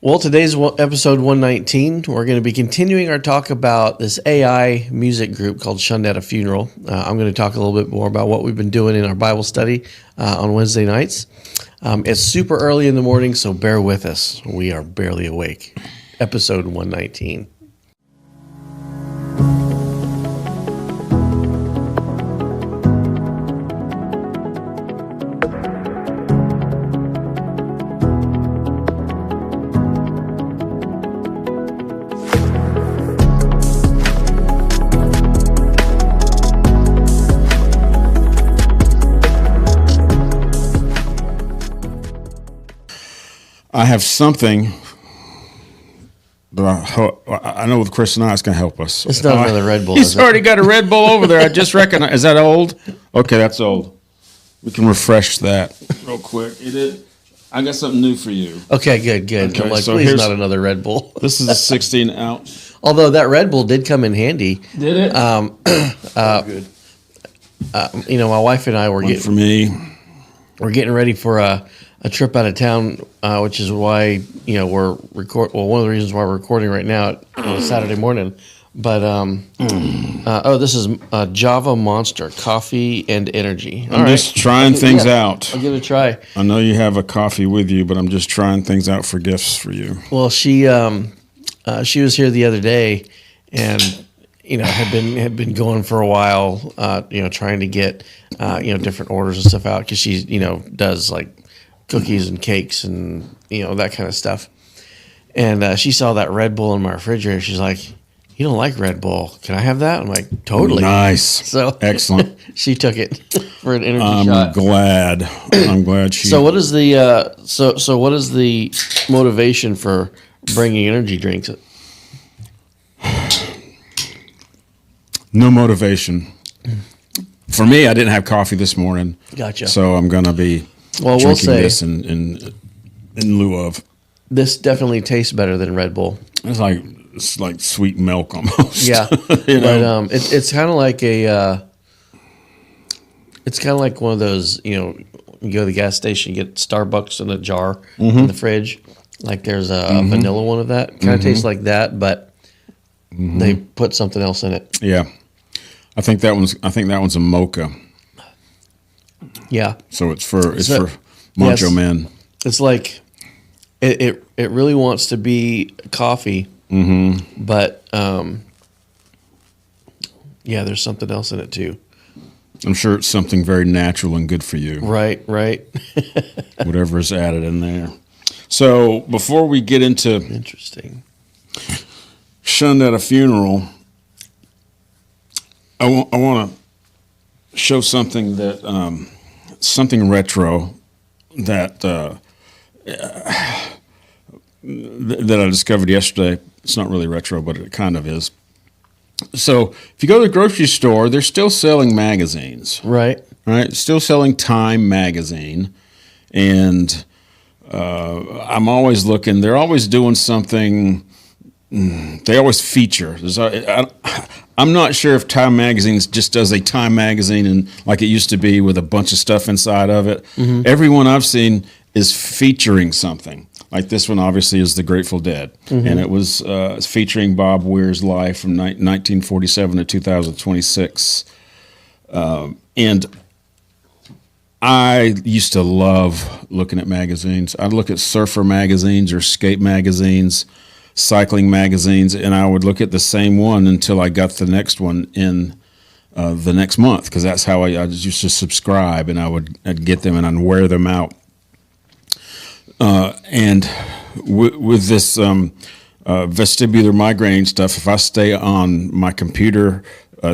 Well, today's episode 119. We're going to be continuing our talk about this AI music group called Shunned at a Funeral. I'm going to talk a little bit more about what we've been doing in our Bible study on Wednesday nights. It's super early in the morning, so bear with us. We are barely awake. Episode 119. I have something that I know with Chris and I, it's going to help us. It's not another Red Bull. He's already got a Red Bull over there. I just recognize. Is that old? Okay, that's old. We can refresh that real quick. It is. I got something new for you. Okay, good. Okay, I'm like, so please not another Red Bull. This is a 16 ounce. Although that Red Bull did come in handy. Did it? Good. My wife and I were For me. We're getting ready for a trip out of town, which is why we're one of the reasons why we're recording right now on Saturday morning. But this is Java Monster Coffee and Energy. I'm just trying things out. I'll give it a try. I know you have a coffee with you, but I'm just trying things out for gifts for you. Well, she was here the other day, and had been going for a while, trying to get different orders and stuff out because she does like cookies and cakes and that kind of stuff. And she saw that Red Bull in my refrigerator. She's like, "You don't like Red Bull? Can I have that?" I'm like, "Totally." Nice. So excellent. She took it for an energy shot. I'm glad she. So what is the so what is the motivation for bringing energy drinks? No motivation. For me, I didn't have coffee this morning. Gotcha. So I'm going to be drinking this in lieu of. This definitely tastes better than Red Bull. It's like sweet milk almost. Yeah. But it's kind of like it's kind of like one of those, you go to the gas station, you get Starbucks in a jar in the fridge. Like there's a vanilla one of that. Kind of tastes like that, but they put something else in it. Yeah. I think that one's a mocha. Yeah. So it's for macho men. It's like it really wants to be coffee, but there's something else in it too. I'm sure it's something very natural and good for you. Right. Whatever is added in there. So before we get into interesting Shunned at a Funeral, I want to show something that something retro that I discovered yesterday. It's not really retro, but it kind of is. So if you go to the grocery store, they're still selling magazines. Right. Still selling Time magazine. And I'm always looking. They're always doing something. They always feature. I'm not sure if Time Magazine just does a Time Magazine and like it used to be with a bunch of stuff inside of it. Every one I've seen is featuring something. Like this one obviously is the Grateful Dead. And it was featuring Bob Weir's life from 1947 to 2026. And I used to love looking at magazines. I'd look at surfer magazines or skate magazines, cycling magazines, and I would look at the same one until I got the next one in the next month, because that's how I used to subscribe, and I'd get them and I'd wear them out. And with this vestibular migraine stuff, if I stay on my computer,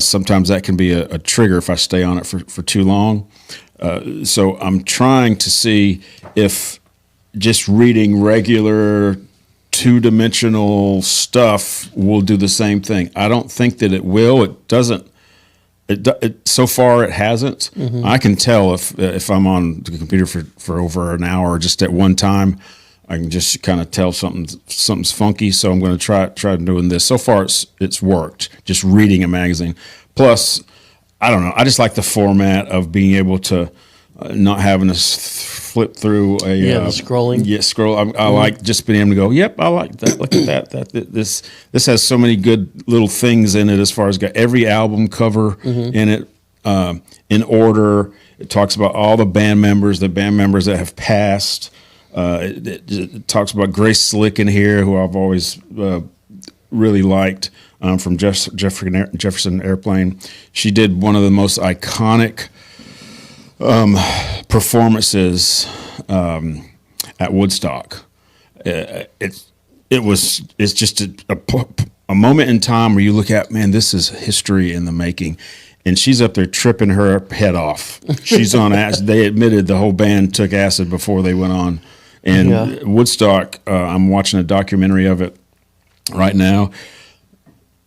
sometimes that can be a trigger if I stay on it for too long. So I'm trying to see if just reading regular two-dimensional stuff will do the same thing. I don't think that it will. It doesn't. So far, it hasn't. I can tell if I'm on the computer for over an hour just at one time. I can just kind of tell something's funky. So I'm going to try doing this. So far, it's worked. Just reading a magazine. Plus, I don't know. I just like the format of being able to not having to flip through a the scrolling. Yeah, scroll. I like just being able to go. Yep, I like that. Look at that. This has so many good little things in it. As far as got every album cover in it in order. It talks about all the band members that have passed. It talks about Grace Slick in here, who I've always really liked from Jefferson Airplane. She did one of the most iconic performances at Woodstock. It's just a moment in time where you look at, man, this is history in the making. And she's up there tripping her head off. She's on acid. They admitted the whole band took acid before they went on. And Woodstock, I'm watching a documentary of it right now.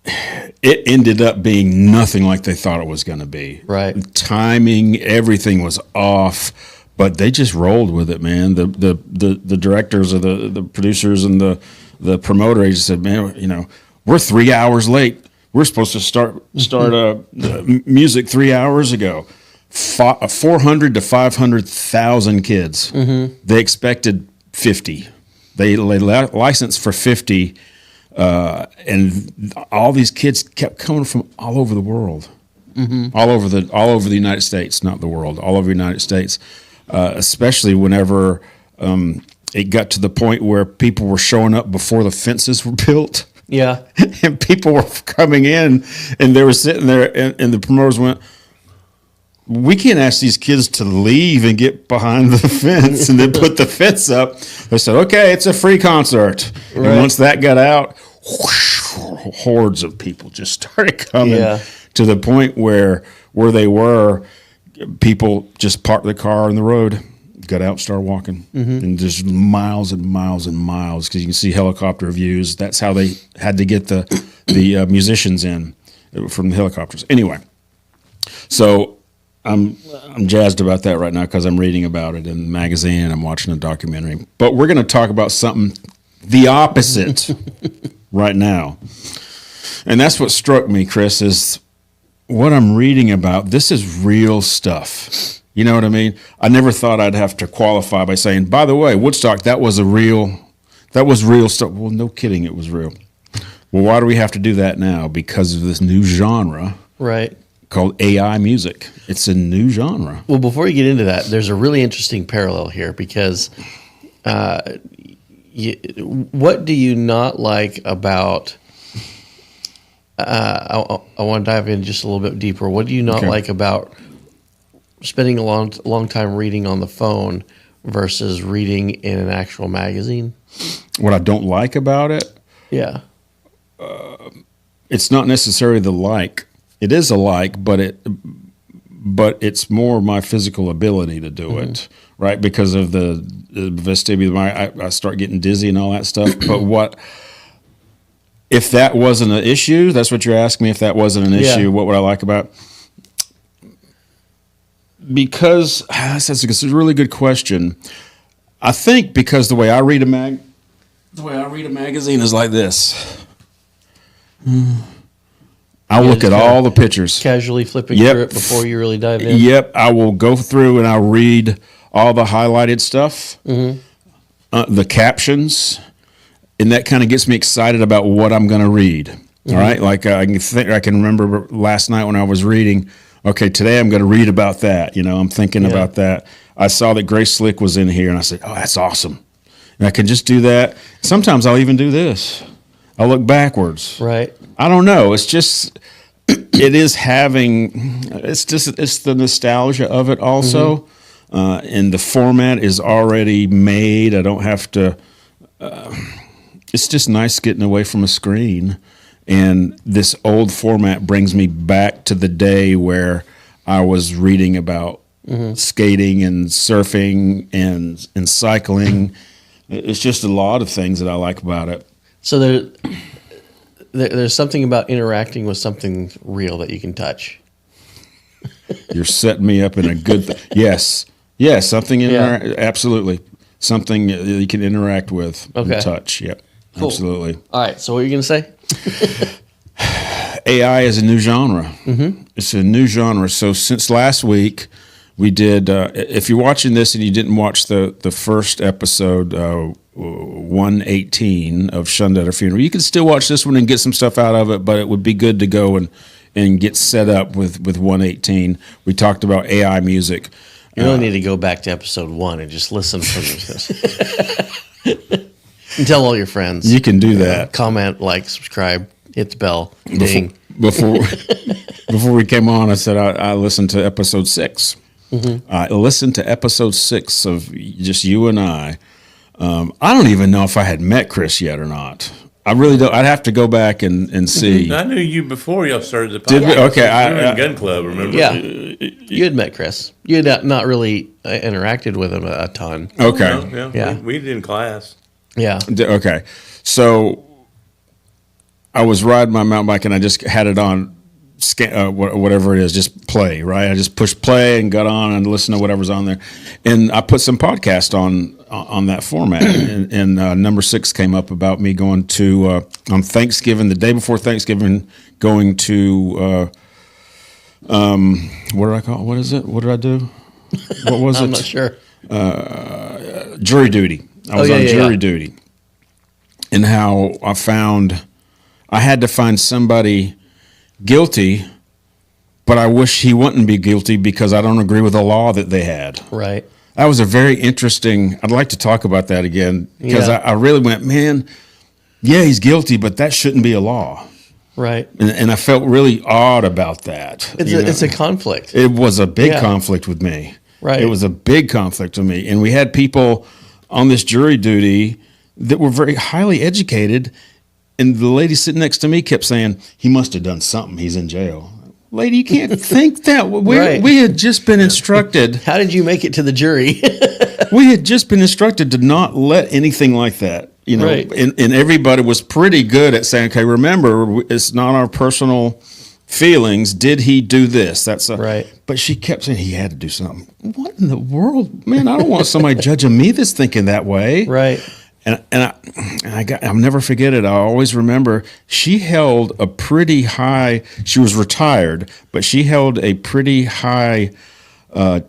It ended up being nothing like they thought it was going to be. Right. Timing, everything was off, but they just rolled with it, man. The directors or the producers and the promoter agent said, man, we're 3 hours late. We're supposed to start music 3 hours ago. 400 to 500,000 kids. They expected 50. They licensed for 50, and all these kids kept coming from all over the world, all over the United States, not the world, all over the United States. Especially whenever it got to the point where people were showing up before the fences were built. Yeah. And people were coming in, and they were sitting there, and the promoters went, we can't ask these kids to leave and get behind the fence and then put the fence up. They said, okay, it's a free concert. Right. And once that got out, whoosh, hordes of people just started coming to the point where they were, people just parked the car on the road, got out, started walking, and just miles and miles and miles, because you can see helicopter views. That's how they had to get the musicians in from the helicopters. Anyway, so I'm jazzed about that right now because I'm reading about it in the magazine and I'm watching a documentary. But we're going to talk about something the opposite right now, and that's what struck me, Chris, is what I'm reading about. This is real stuff. You know what I mean? I never thought I'd have to qualify by saying, by the way, Woodstock, that was real stuff. Well, no kidding, it was real. Well, why do we have to do that now? Because of this new genre. Right. Called AI music. It's a new genre. Well, before you get into that, there's a really interesting parallel here because what do you not like about I want to dive in just a little bit deeper. What do you not like about spending a long time reading on the phone versus reading in an actual magazine? What I don't like about it? Yeah. It's not necessarily the like. It is a like, but it's more my physical ability to do it, right? Because of the vestibular, I start getting dizzy and all that stuff. But if that wasn't an issue? That's what you're asking me. If that wasn't an issue, what would I like about it? Because that's a really good question. I think because the way I read a magazine is like this. I'll look at all the pictures. Casually flipping through it before you really dive in. Yep, I will go through and I'll read all the highlighted stuff, the captions, and that kind of gets me excited about what I'm going to read. All right, like I can remember last night when I was reading. Okay, today I'm going to read about that. I'm thinking about that. I saw that Grace Slick was in here, and I said, "Oh, that's awesome." And I can just do that. Sometimes I'll even do this. I'll look backwards. Right. I don't know. It's just, it's the nostalgia of it also. And the format is already made. I don't have to, it's just nice getting away from a screen. And this old format brings me back to the day where I was reading about skating and surfing and cycling. It's just a lot of things that I like about it. So there's something about interacting with something real that you can touch. You're setting me up in a good yes, something absolutely, something that you can interact with and touch. Yep, cool. Absolutely. All right, so what are you going to say? AI is a new genre. It's a new genre. So since last week, We did. If you're watching this and you didn't watch the first episode, 118 of Shunned at Her Funeral, you can still watch this one and get some stuff out of it. But it would be good to go and get set up with 118. We talked about AI music. You really need to go back to episode 1 and just listen from this. And tell all your friends. You can do that. Comment, like, subscribe, hit the bell, ding. Before we came on, I said I listened to episode 6. Mm-hmm. I listened to episode 6 of just you and I. I don't even know if I had met Chris yet or not. I really don't. I'd have to go back and see. I knew you before y'all started the podcast. Did we? Okay. We were in Gun Club, remember? Yeah. You had met Chris. You had not really interacted with him a ton. Okay. Yeah. We did in class. Yeah. Okay. So I was riding my mountain bike and I just had it on, whatever it is, just play, right? I just pushed play and got on and listened to whatever's on there. And I put some podcast on that format. and number 6 came up about me going to, on Thanksgiving, the day before Thanksgiving, going to, what did I call it? What is it? What did I do? What was it? I'm not sure. Jury duty. I was on jury duty. And how I found I had to find somebody guilty, but I wish he wouldn't be guilty because I don't agree with the law that they had. Right. That was a very interesting, I'd like to talk about that again because I really went, man, yeah, he's guilty, but that shouldn't be a law. Right. And I felt really odd about that. It's a conflict. It was a big conflict with me. Right. It was a big conflict with me. And we had people on this jury duty that were very highly educated. And the lady sitting next to me kept saying, he must have done something. He's in jail. Lady, you can't think that. We had just been instructed. How did you make it to the jury? We had just been instructed to not let anything like that. Right. And everybody was pretty good at saying, okay, remember, it's not our personal feelings. Did he do this? Right. But she kept saying he had to do something. What in the world? Man, I don't want somebody judging me that's thinking that way. Right. I'll never forget it. I always remember she held a pretty high, she was retired, but she held a pretty high, an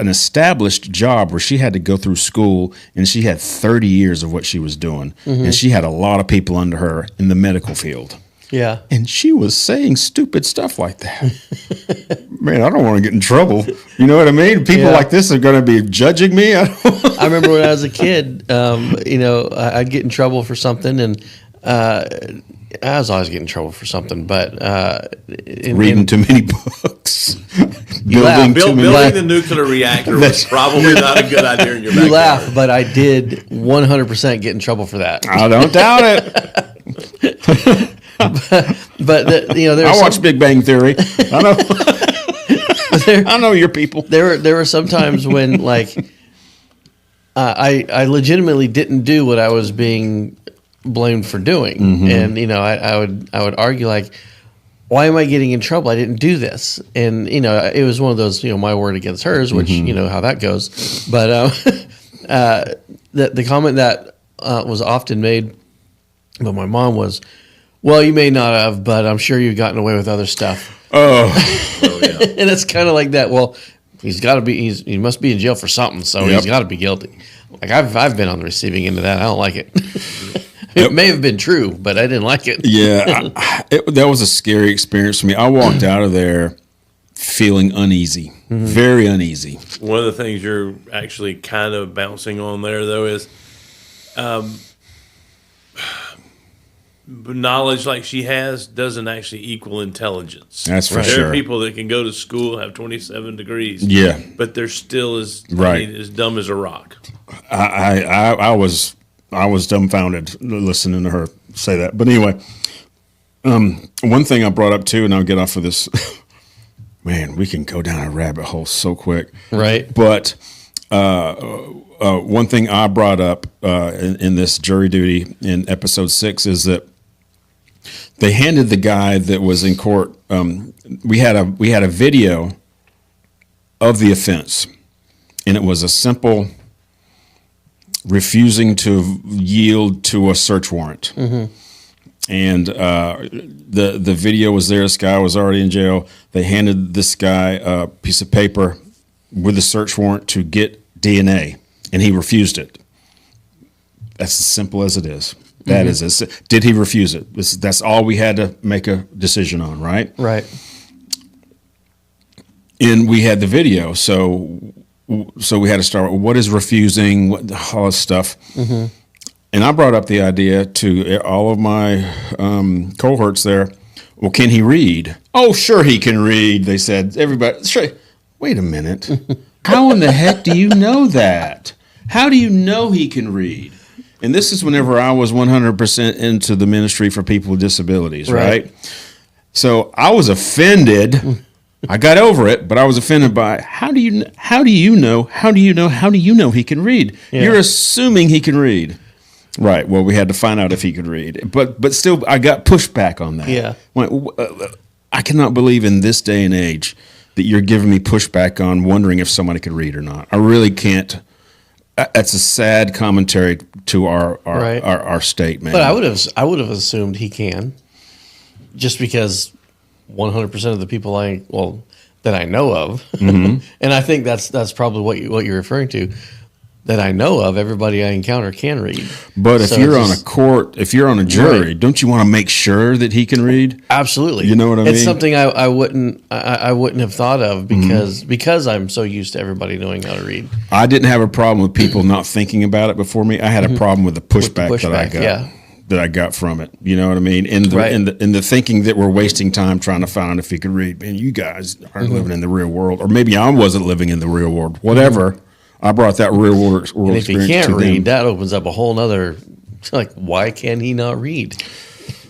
established job where she had to go through school, and she had 30 years of what she was doing. Mm-hmm. And she had a lot of people under her in the medical field. Yeah. And she was saying stupid stuff like that. Man, I don't want to get in trouble. You know what I mean? People like this are going to be judging me. I remember when I was a kid, I'd get in trouble for something, and I was always getting in trouble for something, but reading too many books. Building the nuclear reactor was probably not a good idea in your backyard. You laugh, but I did 100% get in trouble for that. I don't doubt it. But I watch Big Bang Theory. I know. I know your people. There were some times when I legitimately didn't do what I was being blamed for doing, mm-hmm. And I would argue why am I getting in trouble? I didn't do this, and it was one of those my word against hers, which mm-hmm. How that goes. But the comment that was often made by my mom was, well, you may not have, but I'm sure you've gotten away with other stuff. Oh, yeah. And it's kind of like that. Well, he must be in jail for something, so he's got to be guilty. I've been on the receiving end of that. I don't like it. It may have been true, but I didn't like it. Yeah, that was a scary experience for me. I walked out of there feeling uneasy, mm-hmm. very uneasy. One of the things you're actually kind of bouncing on there, though, is knowledge like she has doesn't actually equal intelligence. That's for sure. There are people that can go to school, have 27 degrees, but they're still as dumb as a rock. I was dumbfounded listening to her say that. But anyway, one thing I brought up too, and I'll get off of this. Man, we can go down a rabbit hole so quick, right? But one thing I brought up in this jury duty in episode 6 is that they handed the guy that was in court. We had a video of the offense, and it was a simple refusing to yield to a search warrant. Mm-hmm. and the video was there. This guy was already in jail. They handed this guy a piece of paper with a search warrant to get DNA, and he refused it. That's as simple as it is. That is, did he refuse it? That's all we had to make a decision on, right? Right. And we had the video, so we had to start with what is refusing, all this stuff. And I brought up the idea to all of my cohorts there. Well, can he read? Oh, sure he can read. They said, everybody, sure. Wait a minute. How in the heck do you know that? How do you know he can read? And this is whenever I was 100% into the ministry for people with disabilities, right? So I was offended. I got over it, but I was offended by how do you know he can read? Yeah. You're assuming he can read. Right. Well, we had to find out if he could read. But still, I got pushback on that. Yeah. I cannot believe in this day and age that you're giving me pushback on wondering if somebody could read or not. I really can't. That's a sad commentary to our state, man. But I would have assumed he can, just because 100% of the people that I know of, and I think that's probably what you're referring to. That I know of, everybody I encounter can read. But if you're on a court, if you're on a jury, don't you want to make sure that he can read? Absolutely. You know what I mean? It's something I wouldn't have thought of because I'm so used to everybody knowing how to read. I didn't have a problem with people not thinking about it before me. I had a problem with the pushback that I got. Yeah. That I got from it, you know what I mean, in the thinking that we're wasting time trying to find if he could read. Man, you guys aren't living in the real world, or maybe I wasn't living in the real world. Whatever. I brought that real world and if experience he can't to read, them. that opens up a whole nother. Why can he not read?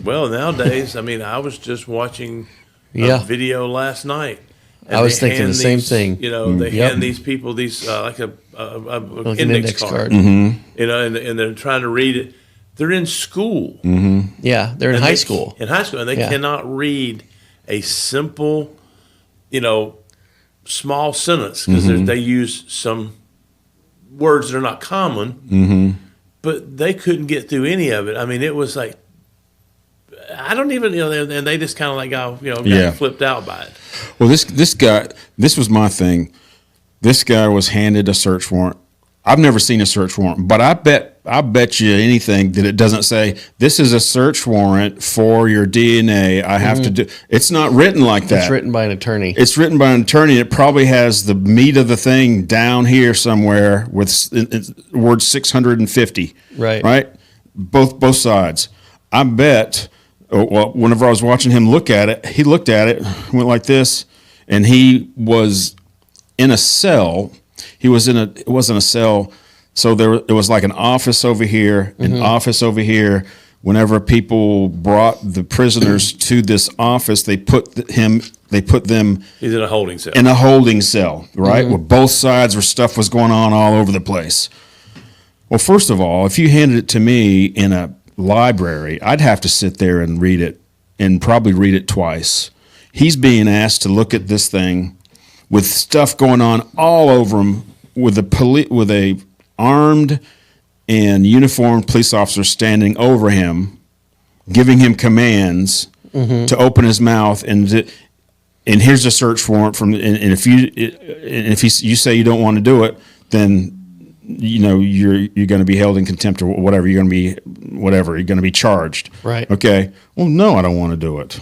Well, nowadays, I mean, I was just watching a video last night. I was thinking the same thing. You know, they hand these people these like an index card. Mm-hmm. You know, and they're trying to read it. They're in school. Mm-hmm. Yeah, they're in high school. In high school, and they cannot read a simple, small sentence because they use some words that are not common, but they couldn't get through any of it. I mean, it was like, I don't even, and they just kind of got flipped out by it. Well, this guy, this was my thing. This guy was handed a search warrant. I've never seen a search warrant, but I bet you anything that it doesn't say, this is a search warrant for your DNA. I have to do. It's not written like that. It's written by an attorney. It's written by an attorney. It probably has the meat of the thing down here somewhere with word 650. Right. Both sides. I bet. Well, whenever I was watching him look at it, he looked at it, went like this, and he was in a cell. It wasn't a cell. So it was like an office over here, an office over here. Whenever people brought the prisoners to this office, they put them. He's in a holding cell. In a holding cell, right? Where both sides where stuff was going on all over the place. Well, first of all, if you handed it to me in a library, I'd have to sit there and read it, and probably read it twice. He's being asked to look at this thing with stuff going on all over him, with a armed and uniformed police officer standing over him, giving him commands to open his mouth, and here's a search warrant from. And if you say you don't want to do it, then you're going to be held in contempt or whatever. You're going to be whatever. You're going to be charged. Right. Okay. Well, no, I don't want to do it.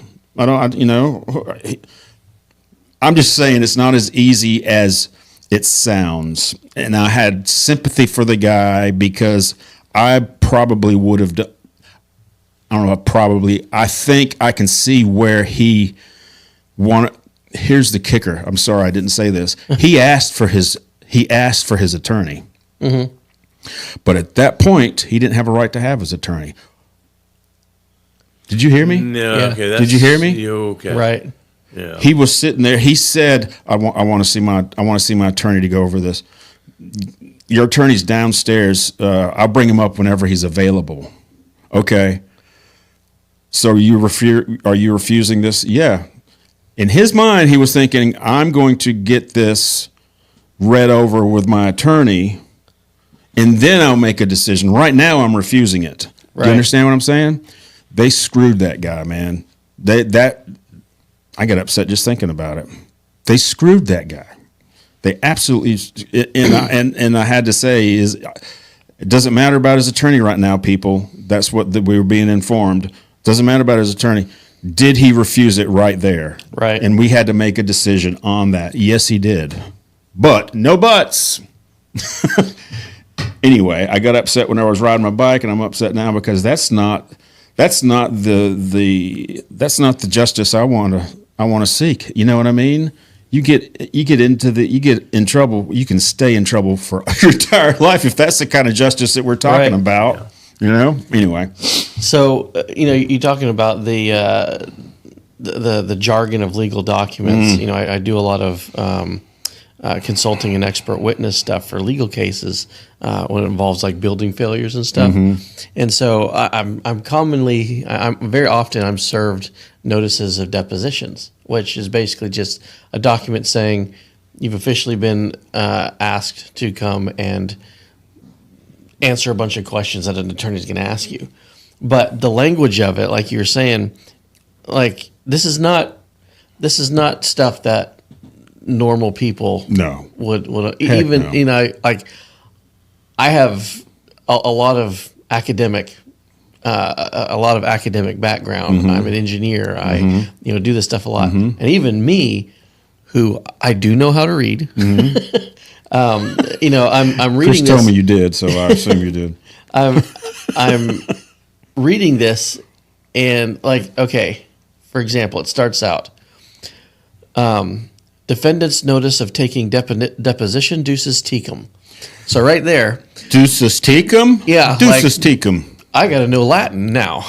I'm just saying it's not as easy as it sounds. And I had sympathy for the guy because I probably would have done. I don't know. I think I can see where he wanted. Here's the kicker. I'm sorry I didn't say this. He asked for his attorney. But at that point, he didn't have a right to have his attorney. Did you hear me? No. Yeah. Okay. Did you hear me? Okay. Right. Yeah. He was sitting there. He said, I want to see my attorney to go over this. Your attorney's downstairs. I'll bring him up whenever he's available. Okay. So are you refusing this? Yeah. In his mind, he was thinking, I'm going to get this read over with my attorney, and then I'll make a decision. Right now, I'm refusing it. Right. You understand what I'm saying? They screwed that guy, man. I got upset just thinking about it. They screwed that guy. They absolutely, and I had to say is, it doesn't matter about his attorney right now, people. That's what we were being informed. Doesn't matter about his attorney. Did he refuse it right there? Right. And we had to make a decision on that. Yes, he did. But no buts. Anyway, I got upset when I was riding my bike, and I'm upset now because that's not the justice I want to seek. You know what I mean? You get in trouble. You can stay in trouble for your entire life if that's the kind of justice that we're talking about. Yeah. You know. Anyway. So you're talking about the jargon of legal documents. I do a lot of consulting and expert witness stuff for legal cases when it involves like building failures and stuff. And so I'm very often served notices of depositions, which is basically just a document saying you've officially been asked to come and answer a bunch of questions that an attorney is going to ask you. But the language of it, like you were saying, like this is not stuff that normal people would even no. Like I have a lot of academic background. I'm an engineer. I do this stuff a lot, and even me, who I do know how to read. I'm reading. Chris told me you did, so I assume you did. I'm reading this, and like, okay, for example, it starts out. Defendant's notice of taking deposition duces tecum. So right there. Duces tecum? Yeah. Duces tecum. I got to know Latin now,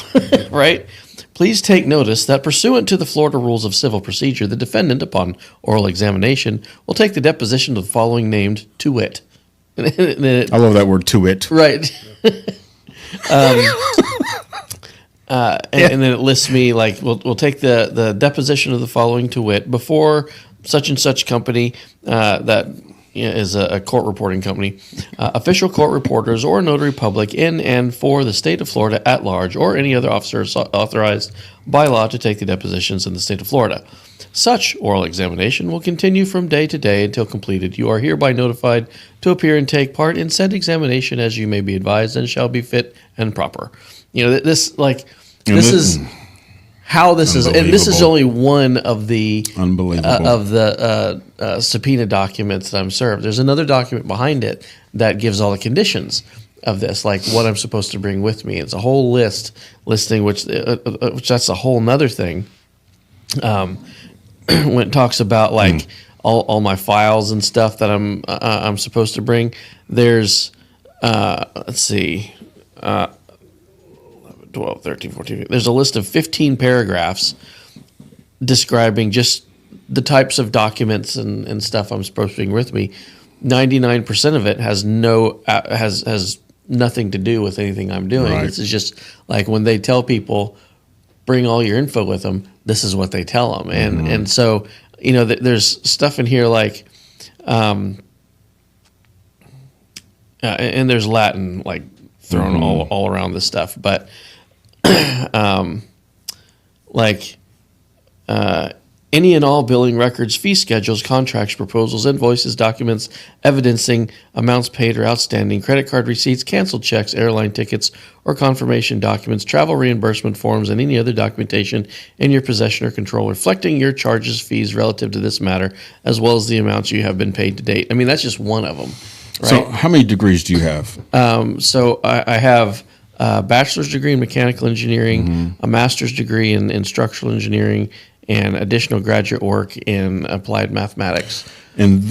right? Please take notice that pursuant to the Florida Rules of Civil Procedure, the defendant, upon oral examination, will take the deposition of the following named to wit. I love that word, to wit. Right. And then it lists me like, we'll take the deposition of the following to wit before such and such company that is a court reporting company, official court reporters or notary public in and for the state of Florida at large, or any other officer authorized by law to take the depositions in the state of Florida. Such oral examination will continue from day to day until completed. You are hereby notified to appear and take part in said examination as you may be advised and shall be fit and proper. This is how this is, and this is only one of the subpoena documents that I'm served. There's another document behind it that gives all the conditions of this, like what I'm supposed to bring with me. It's a whole listing, which that's a whole nother thing. When it talks about like all my files and stuff that I'm supposed to bring, there's let's see. 12, 13, 14. There's a list of 15 paragraphs describing just the types of documents and stuff I'm supposed to bring with me. 99% of it has nothing to do with anything I'm doing. Right. This is just like when they tell people, bring all your info with them, this is what they tell them. And so, there's stuff in here like, and there's Latin like thrown all around this stuff, but any and all billing records, fee schedules, contracts, proposals, invoices, documents evidencing amounts paid or outstanding, credit card receipts, canceled checks, airline tickets, or confirmation documents, travel reimbursement forms, and any other documentation in your possession or control reflecting your charges, fees relative to this matter, as well as the amounts you have been paid to date. I mean, that's just one of them. Right? So how many degrees do you have? So I have a bachelor's degree in mechanical engineering, a master's degree in structural engineering, and additional graduate work in applied mathematics. And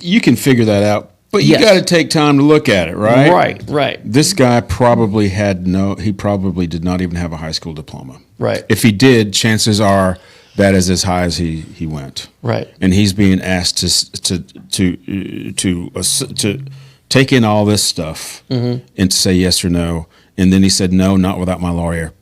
you can figure that out, but you got to take time to look at it, right? Right. This guy probably he probably did not even have a high school diploma. Right. If he did, chances are that is as high as he went. Right. And he's being asked to take in all this stuff and to say yes or no. And then he said, no, not without my lawyer.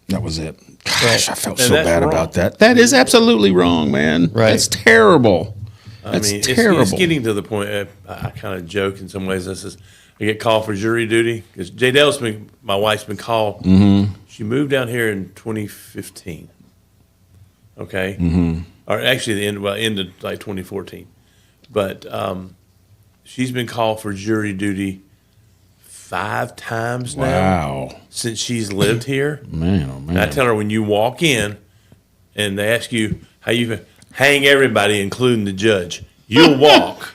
That was it. Gosh, I felt so bad about that. That is absolutely wrong, man. Right. That's terrible. It's getting to the point, I kind of joke in some ways. I get called for jury duty because my wife's been called. She moved down here in 2015. Okay, or actually the end of like 2014, but she's been called for jury duty 5 times now since she's lived here. Man, oh man! And I tell her when you walk in and they ask you how you hang everybody, including the judge, you'll walk.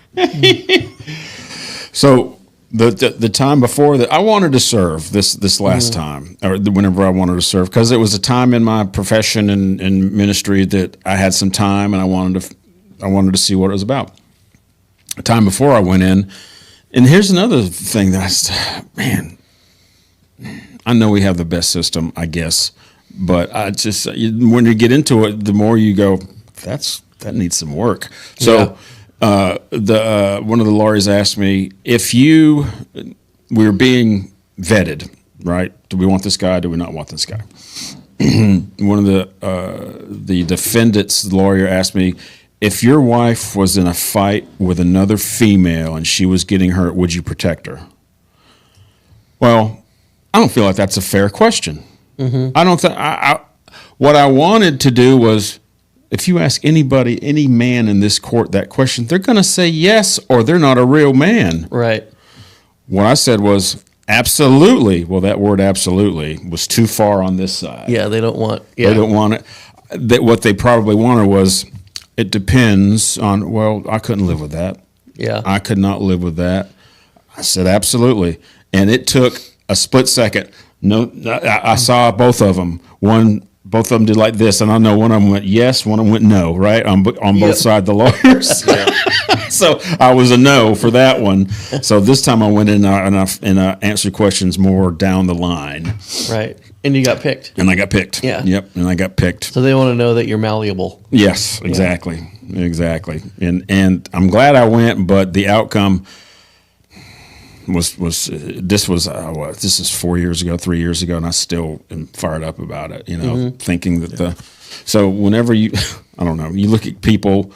So the time before that, I wanted to serve this last time, or whenever I wanted to serve, because it was a time in my profession and ministry that I had some time, and I wanted to see what it was about. The time before I went in, and here's another thing that I know we have the best system, I guess, but I just when you get into it, the more you go, that needs some work. So. One of the lawyers asked me if we were being vetted, right? Do we want this guy? Do we not want this guy? One of the defendant's lawyer asked me, if your wife was in a fight with another female and she was getting hurt, would you protect her? Well, I don't feel like that's a fair question. I don't think what I wanted to do was, if you ask anybody, any man in this court that question, they're going to say yes, or they're not a real man. Right. What I said was absolutely. Well, that word absolutely was too far on this side. Yeah, they don't want. They don't want it. What they probably wanted was, it depends on, well, I couldn't live with that. Yeah. I could not live with that. I said absolutely. And it took a split second. No, I saw both of them. Both of them did like this, and I know one of them went yes, one of them went no, right? On both sides of the lawyers. So I was a no for that one. So this time I went in and answered questions more down the line. Right. And you got picked. And I got picked. Yeah. Yep, and I got picked. So they want to know that you're malleable. Yes, exactly. Yeah. Exactly. And I'm glad I went, but the outcome this is 4 years ago, 3 years ago, and I still am fired up about it, thinking that so whenever you look at people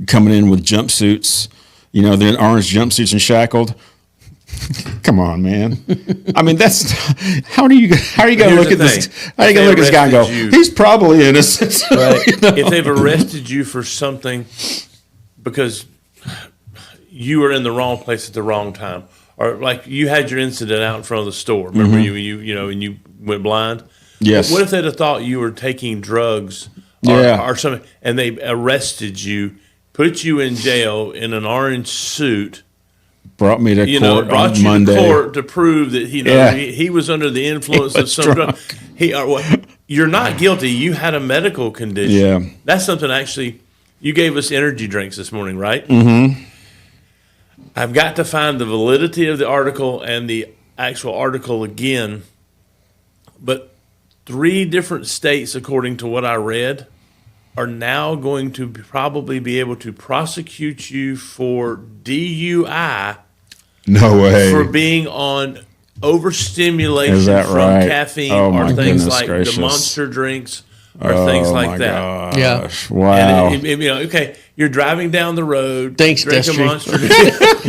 coming in with jumpsuits, they're in orange jumpsuits and shackled. Come on, man. I mean, that's how are you going to look at this? How are you going to look at this guy and go, he's probably innocent. Right. If they've arrested you for something because you were in the wrong place at the wrong time, or like you had your incident out in front of the store. Remember and you went blind? Yes. What if they'd have thought you were taking drugs or something, and they arrested you, put you in jail in an orange suit, brought me to court on Monday. To court to prove that he was under the influence of some drug. You're not guilty. You had a medical condition. Yeah. That's something actually. You gave us energy drinks this morning, right? Mm-hmm. I've got to find the validity of the article and the actual article again, but 3 different states, according to what I read, are now going to probably be able to prosecute you for DUI. No way. For being on overstimulation from right? caffeine or things like the Monster drinks or things like that. Gosh. Yeah. Wow. And you're driving down the road. Thanks, drink a Destry. Monster.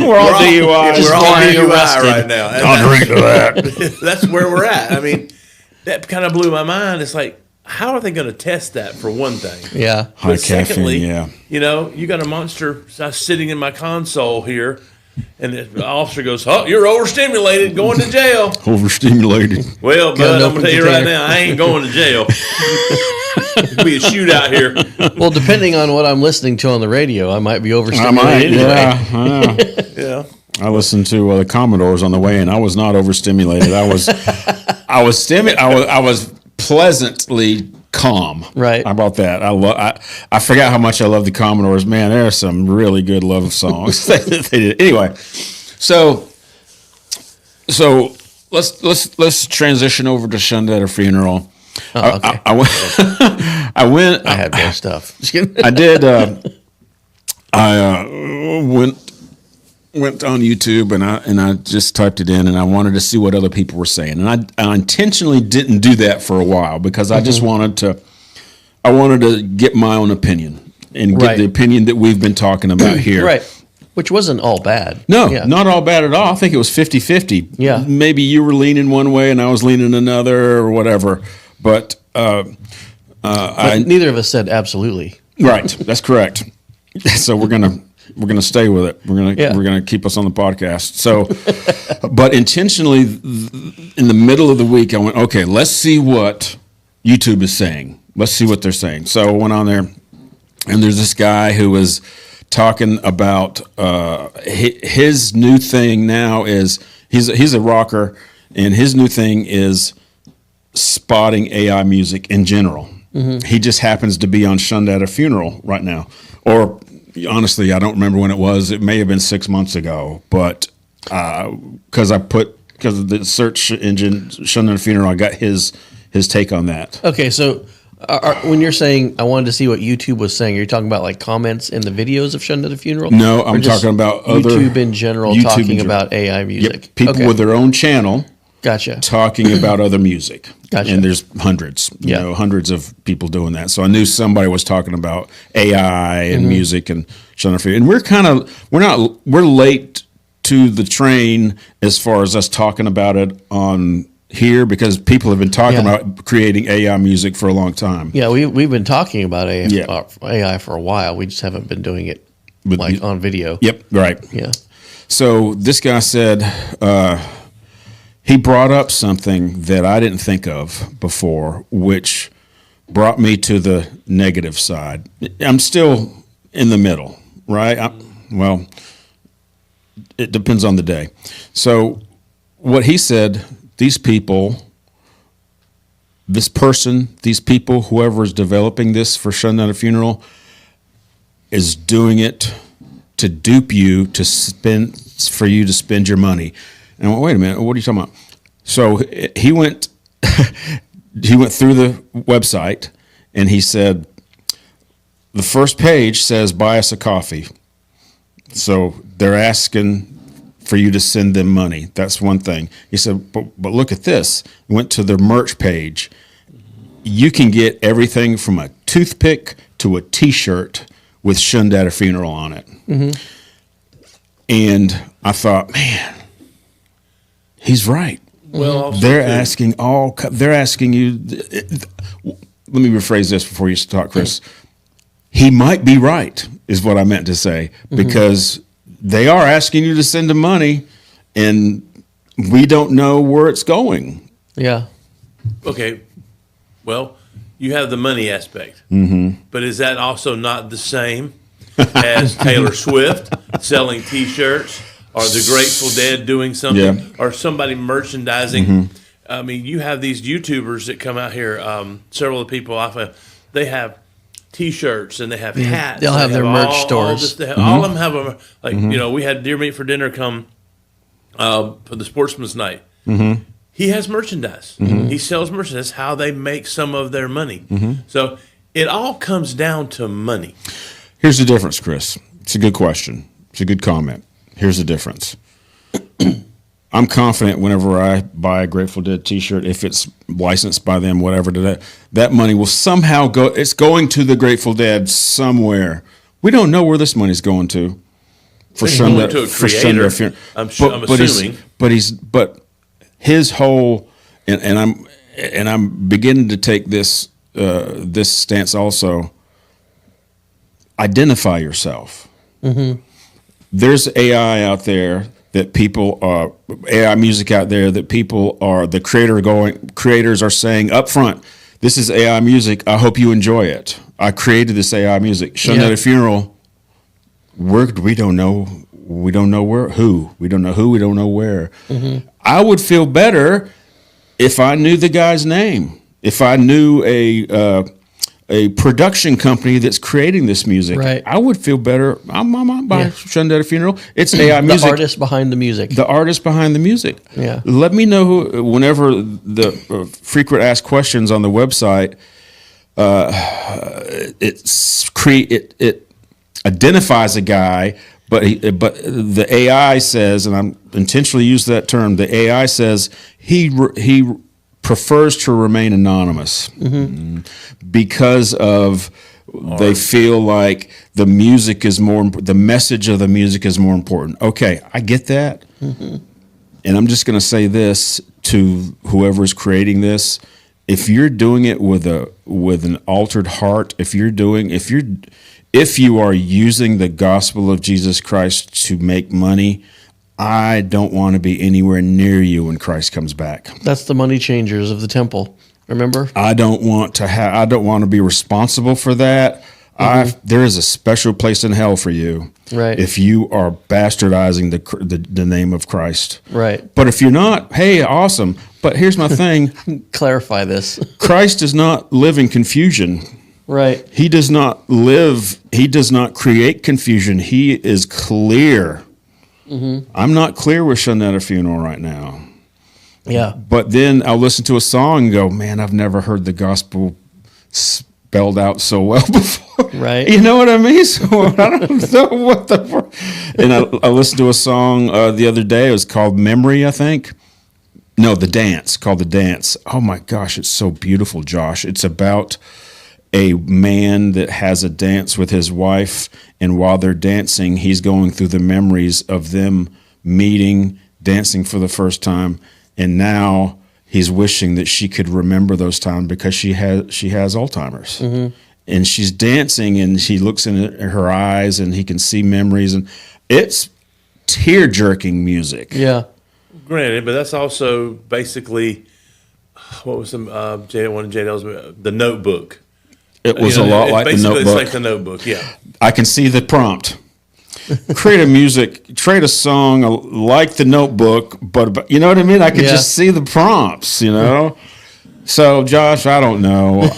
We're all DUI. We're all DUI arrested. right now. I'll drink to that. That's where we're at. I mean, that kind of blew my mind. It's like, how are they going to test that for one thing? Yeah. High But secondly, caffeine, you got a Monster sitting in my console here, and the officer goes, "Oh, you're overstimulated, going to jail." Overstimulated. Well, Got bud, an I'm going to tell you right container. now, I ain't going to jail. It'll be a shootout here. Well, depending on what I'm listening to on the radio, I might be I overstimulated might, anyway. yeah. I know. Yeah. I listened to the Commodores on the way, and I was not overstimulated. I was pleasantly calm. Right. How about that? I forgot how much I love the Commodores. Man, there are some really good love songs that they did. Anyway, so let's transition over to Shunned at her funeral. Oh, okay. I went. I had more stuff. Just kidding. I did. I went on YouTube and I just typed it in, and I wanted to see what other people were saying, and I intentionally didn't do that for a while because I just wanted to get my own opinion and get Right. the opinion that we've been talking about here. Right. which wasn't all bad. No, Yeah. not all bad at all. I think it was 50-50. Yeah. Maybe you were leaning one way and I was leaning another or whatever. But, But neither of us said absolutely. right, that's correct. So we're gonna stay with it. We're gonna keep us on the podcast. So, but intentionally, in the middle of the week, I went, okay, let's see what YouTube is saying. Let's see what they're saying. So I went on there, and there's this guy who was talking about his new thing now is he's a rocker, and his new thing is spotting AI music in general. He just happens to be on Shunned at a funeral right now, or honestly, I don't remember when it was. It may have been 6 months ago, but because of the search engine Shunned at a funeral, I got his take on that. Okay, so when you're saying I wanted to see what YouTube was saying, are you talking about like comments in the videos of Shunned at a funeral? No, Or I'm just talking about other YouTube in general YouTube talking in general. about AI music. Yep, people Okay. with their own channel Gotcha. talking about other music. Gotcha. And there's hundreds, hundreds of people doing that. So I knew somebody was talking about AI and music and Shunned at a funeral. And we're late to the train as far as us talking about it on here, because people have been talking about creating AI music for a long time. Yeah, we've been talking about AI, Yeah. AI for a while. We just haven't been doing it on video. Yep, right. Yeah. So this guy said he brought up something that I didn't think of before, which brought me to the negative side. I'm still in the middle, right? Well, it depends on the day. So what he said, these people, whoever is developing this for Shunned at a funeral, is doing it to dupe you for you to spend your money. And I went, wait a minute, what are you talking about? So he went through the website, and he said, the first page says, buy us a coffee. So they're asking for you to send them money. That's one thing. He said, but look at this. Went to their merch page. You can get everything from a toothpick to a T-shirt with Shunned at a funeral on it. And I thought, man, he's right. Well, also They're too, asking you. Let me rephrase this before you talk, Chris. He might be right, is what I meant to say, because they are asking you to send them money, and we don't know where it's going. Yeah. Okay, well, you have the money aspect, but is that also not the same as Taylor Swift selling T-shirts, or the Grateful Dead doing something, or somebody merchandising? I mean, you have these YouTubers that come out here. Several of the people they have T-shirts and they have hats. They'll have their merch stores. All of them have them. Like we had Deer Meat for Dinner come for the Sportsman's Night. He has merchandise. He sells merchandise. That's how they make some of their money. So it all comes down to money. Here's the difference, Chris. It's a good question. It's a good comment. Here's the difference. I'm confident whenever I buy a Grateful Dead T-shirt, if it's licensed by them, whatever, that money will somehow go. It's going to the Grateful Dead somewhere. We don't know where this money's going to. For Shunned going to a creator, I'm assuming. But his whole, and I'm beginning to take this stance also. Identify yourself. There's AI out there that people are, AI music out there that people are, the creators are saying up front, this is AI music, I hope you enjoy it. I created this AI music. Shunned at a funeral, we don't know who, we don't know where. I would feel better if I knew the guy's name, if I knew a production company that's creating this music. Right. I would feel better. I'm by Shunned at a funeral. It's AI music. The artist behind the music. The artist behind the music. Yeah. Let me know who, whenever the frequent asked questions on the website, it identifies a guy, but the AI says, and I'm intentionally use that term, the AI says he prefers to remain anonymous because of They feel like the music is the message of the music is more important. Okay, I get that. Mm-hmm. And I'm just going to say this to whoever's creating this. If you're doing it with an altered heart, if you are using the gospel of Jesus Christ to make money, I don't want to be anywhere near you when Christ comes back. That's the money changers of the temple. Remember? I don't want to be responsible for that. Mm-hmm. There is a special place in hell for you, right? If you are bastardizing the name of Christ, right? But if you're not, hey, awesome. But here's my thing: clarify this. Christ does not live in confusion, right? He does not create confusion. He is clear. Mm-hmm. I'm not clear with Shunned at a funeral right now. Yeah. But then I'll listen to a song and go, man, I've never heard the gospel spelled out so well before. Right. You know what I mean? So I don't know what and I listened to a song the other day. It was called Memory, I think. No, The Dance, called The Dance. Oh my gosh, it's so beautiful, Josh. It's about a man that has a dance with his wife, and while they're dancing, he's going through the memories of them meeting, dancing for the first time. And now he's wishing that she could remember those times because she has Alzheimer's. Mm-hmm. And she's dancing, and she looks in her eyes, and he can see memories, and it's tear-jerking music. Yeah. Granted, but that's also basically what was one of JDL's The Notebook. It was a lot like The Notebook. It's like The Notebook, yeah. I can see the prompt. Create a song like The Notebook, but you know what I mean? I can just see the prompts, you know? So, Josh, I don't know.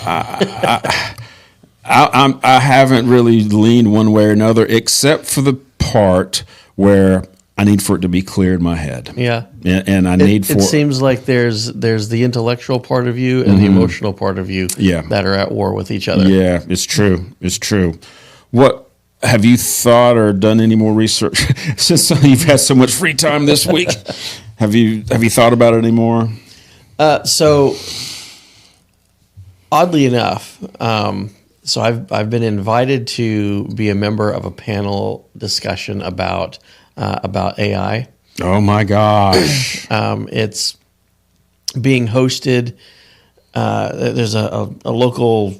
I haven't really leaned one way or another, except for the part where I need for it to be clear in my head. Yeah. And it seems like there's the intellectual part of you and the emotional part of you that are at war with each other. Yeah, it's true. It's true. What have you thought or done any more research since you've had so much free time this week? Have you thought about it anymore? So oddly enough, so I've been invited to be a member of a panel discussion about AI. Oh my gosh! It's being hosted. There's a local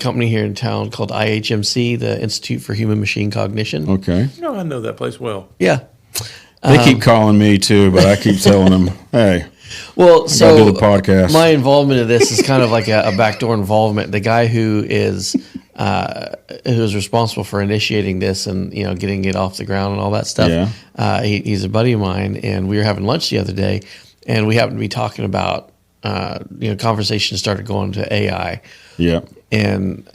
company here in town called IHMC, the Institute for Human Machine Cognition. Okay. No, I know that place well. Yeah. They keep calling me too, but I keep telling them, hey. Well, so do the podcast. My involvement in this is kind of like a backdoor involvement. The guy who is responsible for initiating this and getting it off the ground and all that stuff. Yeah. He's a buddy of mine, and we were having lunch the other day, and we happened to be talking about conversation started going to AI. Yeah. And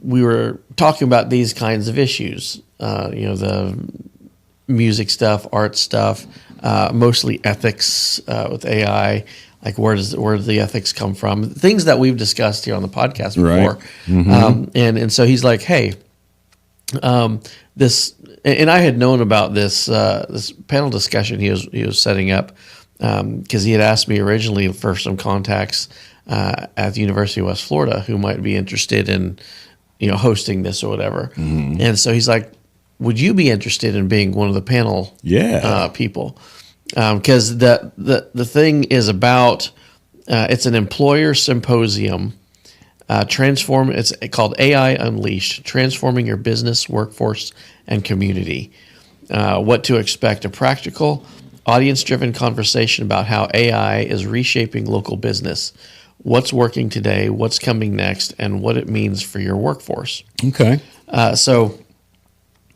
we were talking about these kinds of issues. The music stuff, art stuff, mostly ethics with AI. Like where does the ethics come from? Things that we've discussed here on the podcast before. Right. Mm-hmm. And so he's like, hey, this, and I had known about this panel discussion he was setting up because he had asked me originally for some contacts at the University of West Florida who might be interested in hosting this or whatever. Mm-hmm. And so he's like, would you be interested in being one of the panel people? Because the thing is about it's an employer symposium. It's called AI Unleashed: Transforming Your Business, Workforce, and Community. What to expect: a practical, audience-driven conversation about how AI is reshaping local business, what's working today, what's coming next, and what it means for your workforce. Okay. So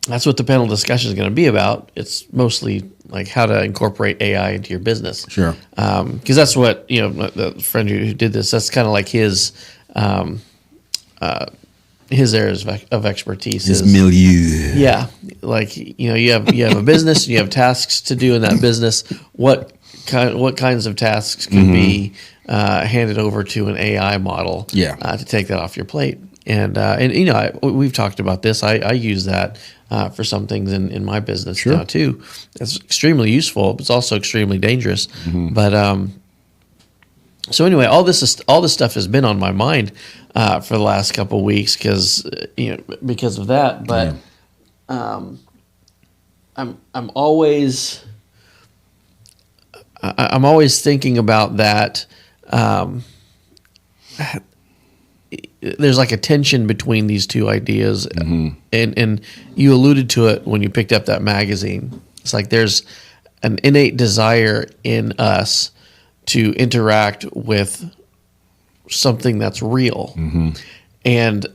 that's what the panel discussion is going to be about. It's mostly like how to incorporate AI into your business. Sure. Because that's what, the friend who did this, that's kind of like his areas of expertise. His milieu. Yeah. Like, you have a business and you have tasks to do in that business. What kinds of tasks can be handed over to an AI model to take that off your plate? And we've talked about this. I use that for some things in my business now too. It's extremely useful. But it's also extremely dangerous. Mm-hmm. But So anyway, all this stuff has been on my mind for the last couple of weeks because of that. But I'm always thinking about that. There's like a tension between these two ideas, and you alluded to it when you picked up that magazine. It's like there's an innate desire in us to interact with something that's real. And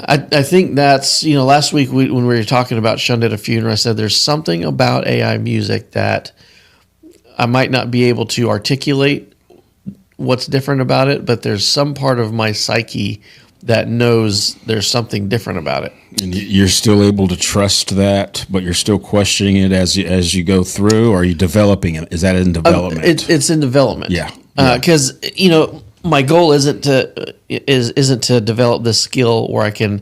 I think that's, last week when we were talking about Shunned at a Funeral, I said there's something about AI music that I might not be able to articulate what's different about it, but there's some part of my psyche that knows there's something different about it. And you're still able to trust that, but you're still questioning it as you go through, or are you developing it? Is that in development? It's in development. Yeah. Because my goal isn't to develop this skill where I can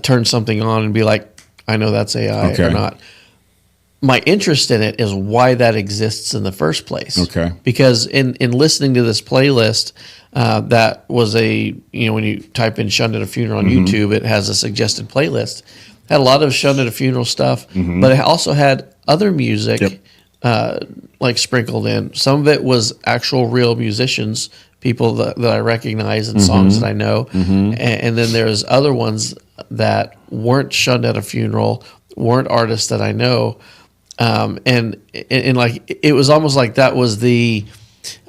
turn something on and be like, I know that's AI or not. My interest in it is why that exists in the first place. Okay. Because in listening to this playlist, that was when you type in Shunned at a Funeral on YouTube, it has a suggested playlist. Had a lot of Shunned at a Funeral stuff, but it also had other music like sprinkled in. Some of it was actual real musicians, people that I recognize and songs that I know. And then there's other ones that weren't Shunned at a Funeral, weren't artists that I know. And like, it was almost like that was the,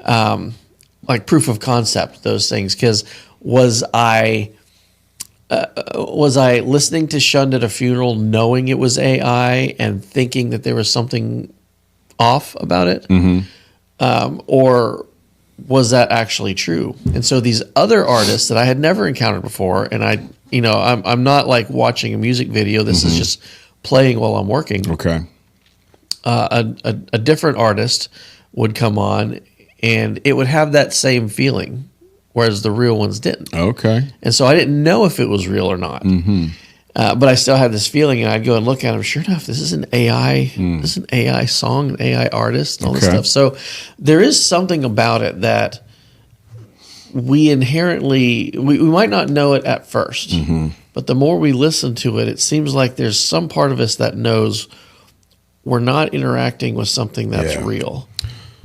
like proof of concept, those things. Cause was I listening to Shunned at a Funeral knowing it was AI and thinking that there was something off about it? Or was that actually true? And so these other artists that I had never encountered before, and I'm not like watching a music video. This is just playing while I'm working. Okay. A different artist would come on and it would have that same feeling, whereas the real ones didn't. Okay. And so I didn't know if it was real or not. But I still had this feeling, and I'd go and look at them. Sure enough, this is an AI. This is an AI song, an AI artist, and all this stuff. So there is something about it that we inherently we might not know it at first, but the more we listen to it, it seems like there's some part of us that knows we're not interacting with something that's real.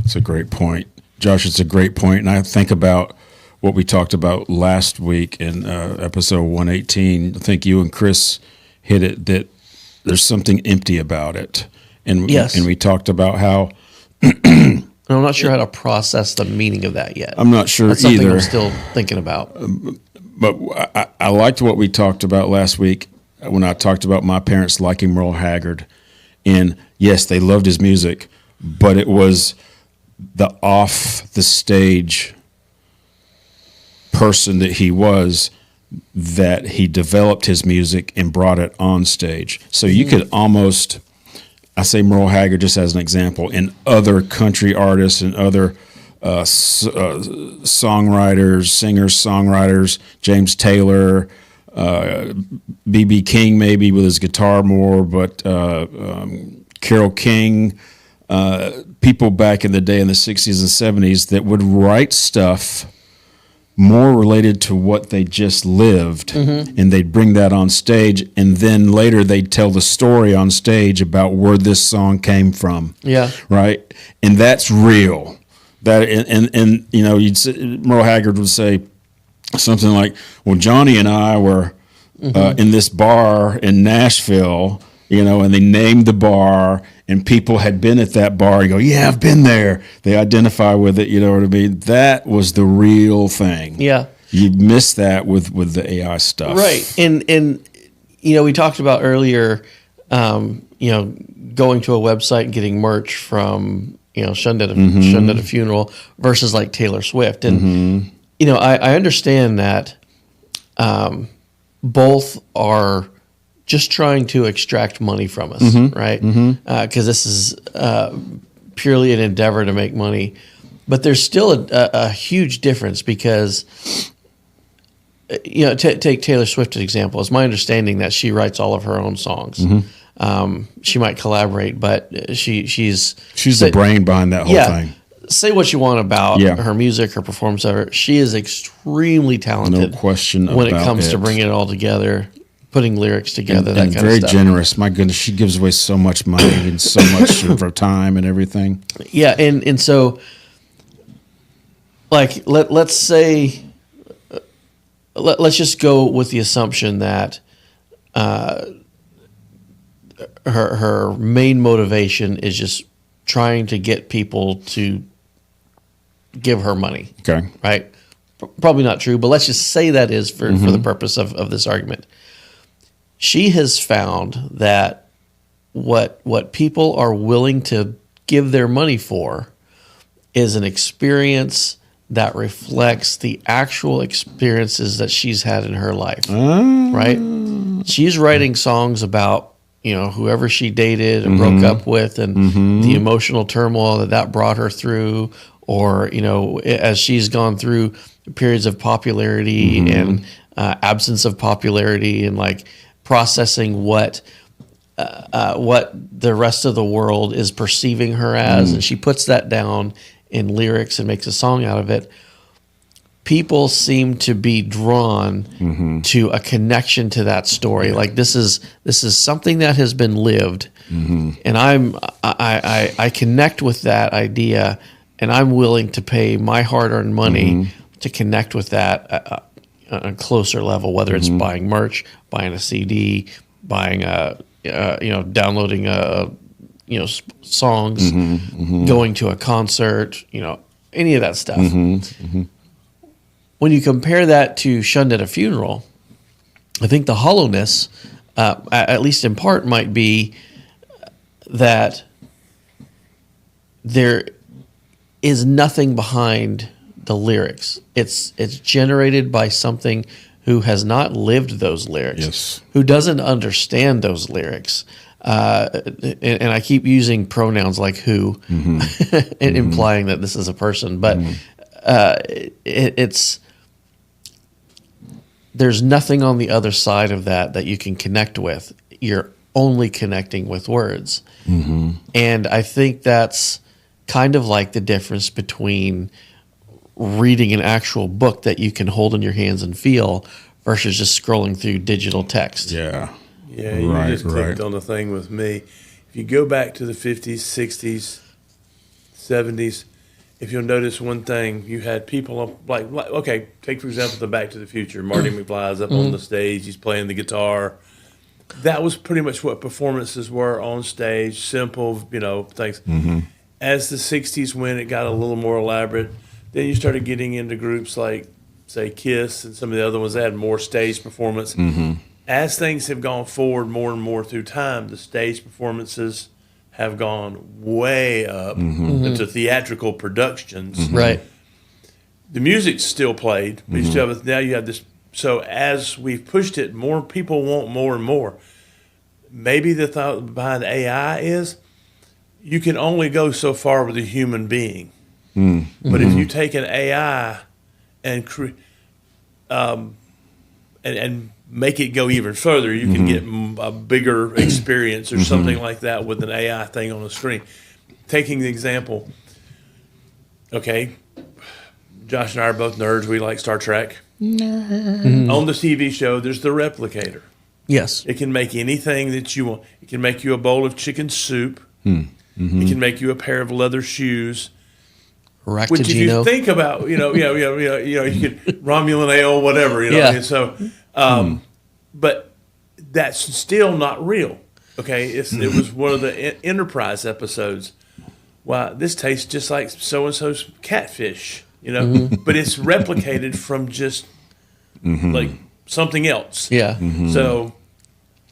It's a great point, Josh. It's a great point, and I think about what we talked about last week in episode 118. I think you and Chris hit it, that there's something empty about it. And and we talked about how I'm not sure how to process the meaning of that yet. I'm not sure That's something either. I'm still thinking about. But I liked what we talked about last week when I talked about my parents liking Merle Haggard. And yes, they loved his music, but it was the off the stage person that he was, that he developed his music and brought it on stage. So you could almost, I say Merle Haggard just as an example, and other country artists and other songwriters, singers, songwriters, James Taylor, B.B. King maybe with his guitar more, but Carole King, people back in the day in the 60s and 70s that would write stuff more related to what they just lived, and they'd bring that on stage, and then later they'd tell the story on stage about where this song came from. Yeah. Right? And that's real. That and you'd say, Merle Haggard would say something like, well, Johnny and I were in this bar in Nashville, and they named the bar, and people had been at that bar and go, yeah, I've been there. They identify with it, you know what I mean? That was the real thing. Yeah. You miss that with the AI stuff. Right. And we talked about earlier, going to a website and getting merch from, Shunned at a Funeral versus like Taylor Swift. And, I understand that both are just trying to extract money from us, right? Because this is purely an endeavor to make money. But there's still a huge difference because, take Taylor Swift as an example. It's my understanding that she writes all of her own songs. She might collaborate, but she's the brain behind that whole thing. say what you want about Yeah. her music, her performance of her. She is extremely talented. No question when it about comes to it. bringing it all together, putting lyrics together, and that kind very of stuff. generous. My goodness, she gives away so much money and so much of her time and everything. Yeah, and so, like, let's say, let's just go with the assumption that her main motivation is just trying to get people to give her money. Okay. Right? Probably not true, but let's just say that is for the purpose of this argument. She has found that what people are willing to give their money for is an experience that reflects the actual experiences that she's had in her life. Right? She's writing songs about, whoever she dated and broke up with, and the emotional turmoil that brought her through, or, as she's gone through periods of popularity and absence of popularity, and like processing what the rest of the world is perceiving her as, and she puts that down in lyrics and makes a song out of it. People seem to be drawn to a connection to that story. Like this is something that has been lived, and I connect with that idea, and I'm willing to pay my hard-earned money to connect with that on a closer level. Whether it's buying merch, buying a CD, buying downloading songs, going to a concert, any of that stuff. When you compare that to Shunned at a Funeral, I think the hollowness, at least in part, might be that there is nothing behind the lyrics. It's generated by something who has not lived those lyrics, Yes. who doesn't understand those lyrics. And I keep using pronouns like who, and implying that this is a person, but it's there's nothing on the other side of that you can connect with. You're only connecting with words. And I think that's kind of like the difference between reading an actual book that you can hold in your hands and feel versus just scrolling through digital text. Yeah. Yeah, you just clicked on the thing with me. If you go back to the 50s, 60s, 70s, if you'll notice one thing, you had people like okay, take for example the Back to the Future. Marty McFly's up on the stage, he's playing the guitar. That was pretty much what performances were on stage, simple, things. As the 60s went, it got a little more elaborate. Then you started getting into groups like, say, Kiss and some of the other ones that had more stage performance. As things have gone forward more and more through time, the stage performances have gone way up into theatrical productions. Right. The music's still played, but you still have, now you have this. So as we've pushed it, more people want more and more. Maybe the thought behind AI is you can only go so far with a human being. But if you take an AI and and make it go even further, you can get a bigger experience or something like that with an AI thing on the screen. Taking the example, okay, Josh and I are both nerds. We like Star Trek. On the TV show, there's the replicator. Yes. It can make anything that you want. It can make you a bowl of chicken soup. It can make you a pair of leather shoes. Which, if you think about, you could Romulan ale, whatever, Yeah. And so, but that's still not real. Okay, it was one of the Enterprise episodes. Wow, this tastes just like so and so's catfish, but it's replicated from just like something else. Yeah. So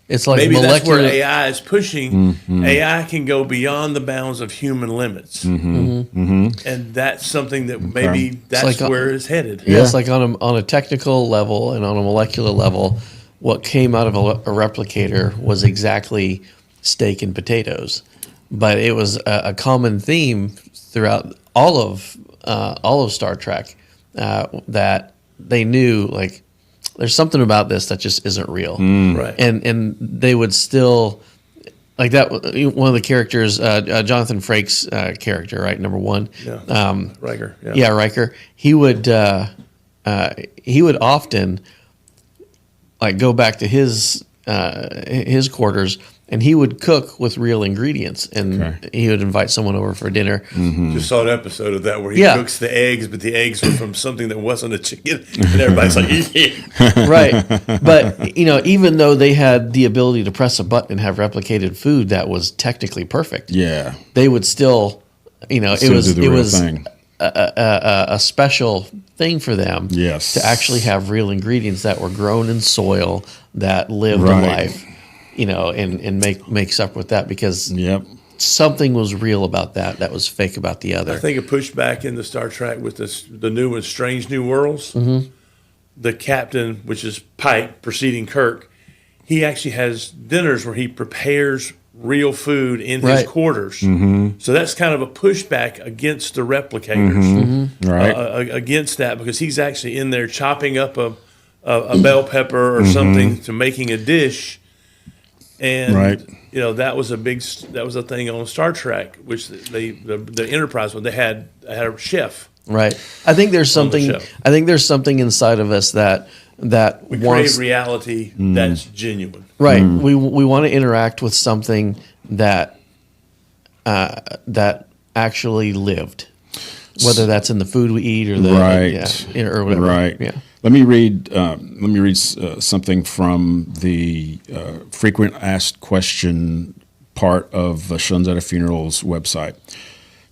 it's like maybe that's where molecular. AI is pushing. AI can go beyond the bounds of human limits, and that's something that maybe that's like where it's headed. Yeah, it's like on a technical level and on a molecular level, what came out of a replicator was exactly steak and potatoes, but it was a common theme throughout all of Star Trek that they knew, like, there's something about this that just isn't real. Right. And they would still like that. One of the characters, Jonathan Frakes' character, right? Number one. Yeah. Riker. Yeah. Yeah, Riker. He would often like go back to his quarters, and he would cook with real ingredients, and he would invite someone over for dinner. Just saw an episode of that where he cooks the eggs, but the eggs were from something that wasn't a chicken, and everybody's like, yeah. Right. But even though they had the ability to press a button and have replicated food that was technically perfect, they would still, it was thing. A special thing for them Yes. to actually have real ingredients that were grown in soil that lived a life, and makes up with that, because something was real about that was fake about the other. I think a pushback in the Star Trek with the new one, Strange New Worlds. The captain, which is Pike, preceding Kirk, he actually has dinners where he prepares real food in his quarters. So that's kind of a pushback against the replicators, against that, because he's actually in there chopping up a bell pepper or something to making a dish. And that was a thing on Star Trek, which the Enterprise one, they had a chef. Right. I think there's something. I think there's something inside of us that we wants crave reality that's genuine. Right. We want to interact with something that actually lived, whether that's in the food we eat or or whatever. Right. Yeah. Let me read something from the frequent asked question part of the Shunned at a Funeral's website.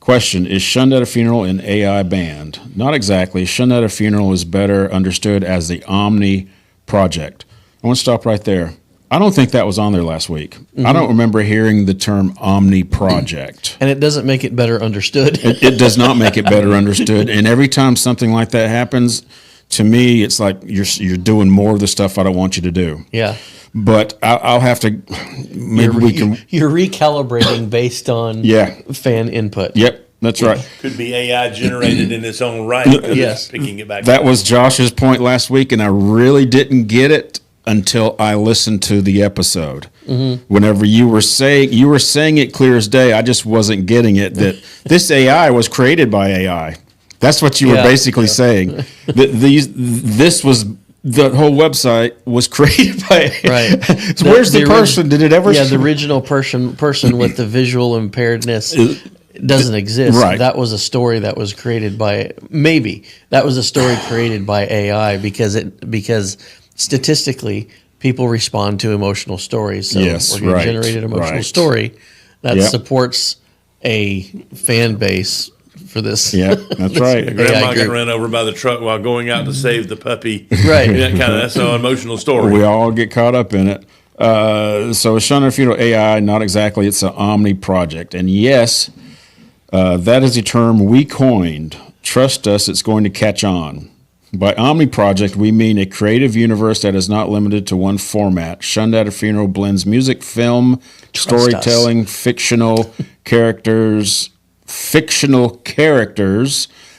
Question: Is Shunned at a Funeral an AI band? Not exactly. Shunned at a Funeral is better understood as the Omni Project. I want to stop right there. I don't think that was on there last week. I don't remember hearing the term Omni Project. And it doesn't make it better understood. It does not make it better understood. And every time something like that happens, to me, it's like you're doing more of the stuff I don't want you to do. Yeah. But I'll have to. You're recalibrating based on fan input. Yep, that's right. Could be AI generated in its own right. Yes, picking it back. That was Josh's point last week, and I really didn't get it until I listened to the episode. Whenever you were saying it clear as day, I just wasn't getting it. That this AI was created by AI. That's what you were basically saying. This was. The whole website was created by right. So where's the person? Did it ever? Yeah, the original person with the visual impairedness doesn't exist. Right. That was a story that was created by AI because statistically people respond to emotional stories. So we're going to generate an emotional story that supports a fan base for this. Yeah, that's right. Grandma got run over by the truck while going out to save the puppy. Right. That's an emotional story. We all get caught up in it. So Shunned at a Funeral AI, not exactly. It's an Omni Project. And yes, that is a term we coined. Trust us, it's going to catch on. By Omni Project, we mean a creative universe that is not limited to one format. Shunned at a Funeral blends music, film, storytelling, fictional characters.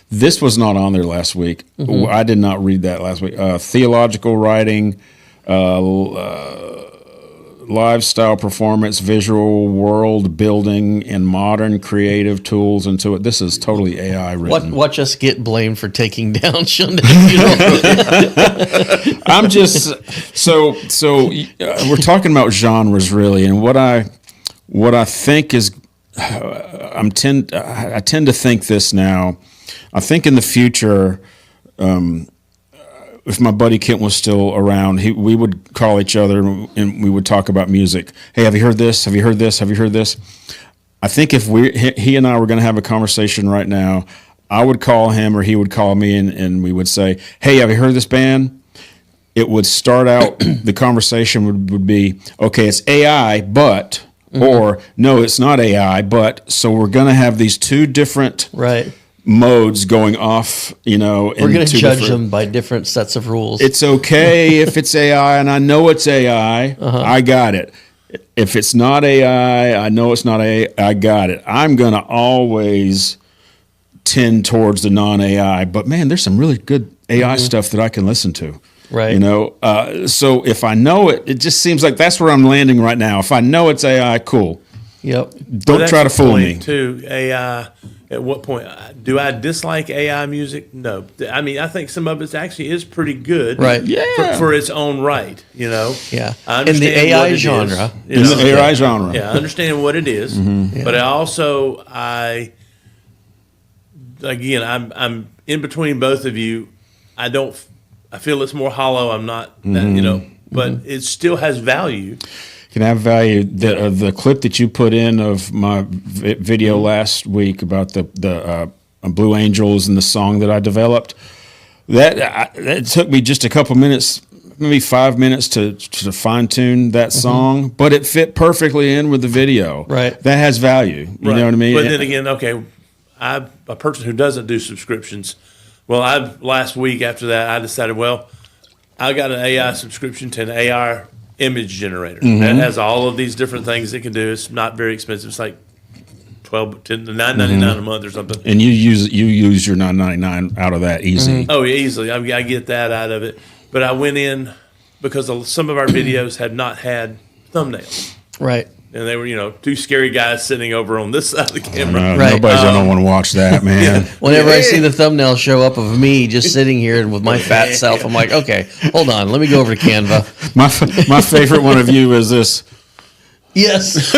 This was not on there last week. I did not read that last week. Theological writing, lifestyle performance, visual world building, and modern creative tools into it. This is totally AI written. Watch us get blamed for taking down Shunned at a Funeral. I'm just so we're talking about genres really, and what I think is. I tend to think this now. I think in the future, if my buddy Kent was still around, we would call each other and we would talk about music. Hey, have you heard this? Have you heard this? Have you heard this? I think if he and I were going to have a conversation right now, I would call him or he would call me and we would say, hey, have you heard this band? It would start out, the conversation would be, okay, it's AI, but... Or no, it's not AI, but so we're going to have these two different modes going off. We're going to judge them by different sets of rules. It's okay if it's AI, and I know it's AI. I got it. If it's not AI, I know it's not AI. I got it. I'm going to always tend towards the non-AI. But man, there's some really good AI stuff that I can listen to. Right. You know, so if I know it, it just seems like that's where I'm landing right now. If I know it's AI, cool. Yep. Don't try to fool me. Too AI. At what point do I dislike AI music? No. I mean, I think some of it actually is pretty good. Right. Yeah. For its own right. You know. Yeah. I In the understand AI what it genre. is, In the AI genre. Yeah, I understand what it is, but I'm in between both of you. I feel it's more hollow. I'm not, but it still has value. Can have value. The clip that you put in of my video last week about the Blue Angels and the song that I developed, that took me just a couple minutes, maybe 5 minutes to fine tune that song, but it fit perfectly in with the video. Right. That has value. You know what I mean? But then again, okay, I'm a person who doesn't do subscriptions. Well, last week after that, I decided, I got an AI subscription to an AI image generator. That has all of these different things it can do. It's not very expensive. It's like $9.99 a month or something. And you use your $9.99 out of that easy. Oh, yeah, easily. I get that out of it. But I went in because some of our videos had not had thumbnails. Right. And they were, two scary guys sitting over on this side of the camera. Right. Nobody's gonna want to watch that, man. Whenever I see the thumbnail show up of me just sitting here and with my fat self, I'm like, okay, hold on, let me go over to Canva. My favorite one of you is this. Yes.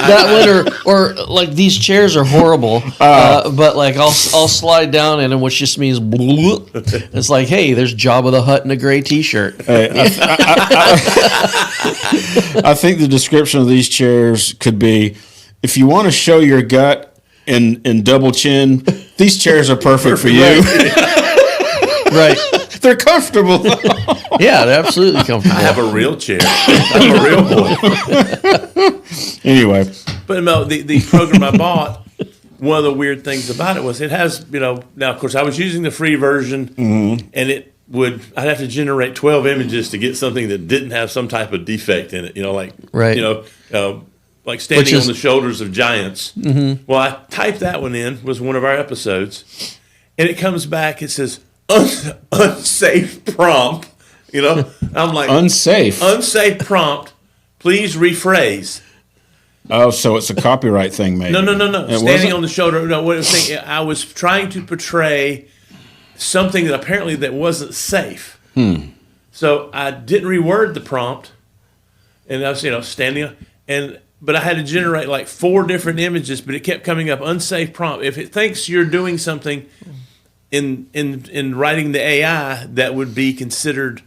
That one, or like these chairs are horrible, but like I'll slide down in them, which just means bloop. It's like, hey, there's Jabba the Hutt in a gray T-shirt. Hey, I think the description of these chairs could be, if you want to show your gut in double chin, these chairs are perfect for you. Right. They're comfortable. Yeah, they're absolutely comfortable. I have a real chair. I'm a real boy. Anyway. But no, the program I bought, one of the weird things about it was it has, now of course I was using the free version, and I'd have to generate 12 images to get something that didn't have some type of defect in it, like standing on the shoulders of giants. Well, I typed that one in, was one of our episodes, and it comes back, it says, unsafe prompt, I'm like, unsafe prompt, please rephrase. Oh, so it's a copyright thing, maybe? No. Standing on the shoulder. No, what I was saying, I was trying to portray something that apparently that wasn't safe. So I didn't reword the prompt, and I was, standing, but I had to generate like 4 different images, but it kept coming up unsafe prompt. If it thinks you're doing something in writing the AI that would be considered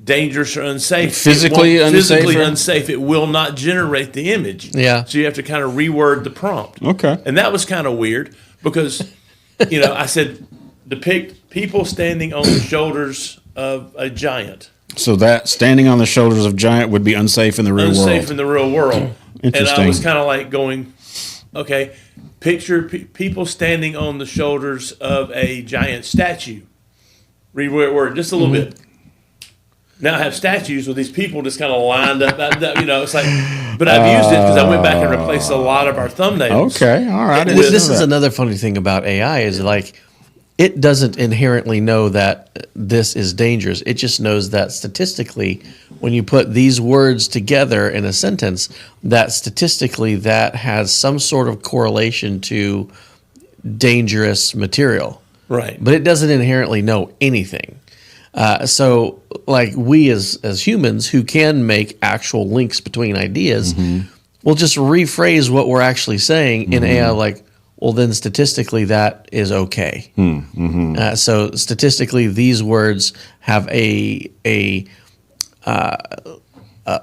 dangerous or unsafe, physically unsafe, it will not generate the image. Yeah. So you have to kind of reword the prompt. Okay. And that was kind of weird because, I said, depict people standing on the shoulders of a giant. So that standing on the shoulders of giant would be unsafe in the real world. Unsafe in the real world. Interesting. And I was kind of like going, okay, picture people standing on the shoulders of a giant statue. Reword just a little bit. Now I have statues with these people just kind of lined up. It's like, but I've used it because I went back and replaced a lot of our thumbnails. Okay, all right. This is another funny thing about AI is like, it doesn't inherently know that this is dangerous. It just knows that statistically, when you put these words together in a sentence, that statistically that has some sort of correlation to dangerous material. Right. But it doesn't inherently know anything. So, like we as humans who can make actual links between ideas, we'll just rephrase what we're actually saying in AI. Like, well, then statistically that is okay. So statistically, these words have a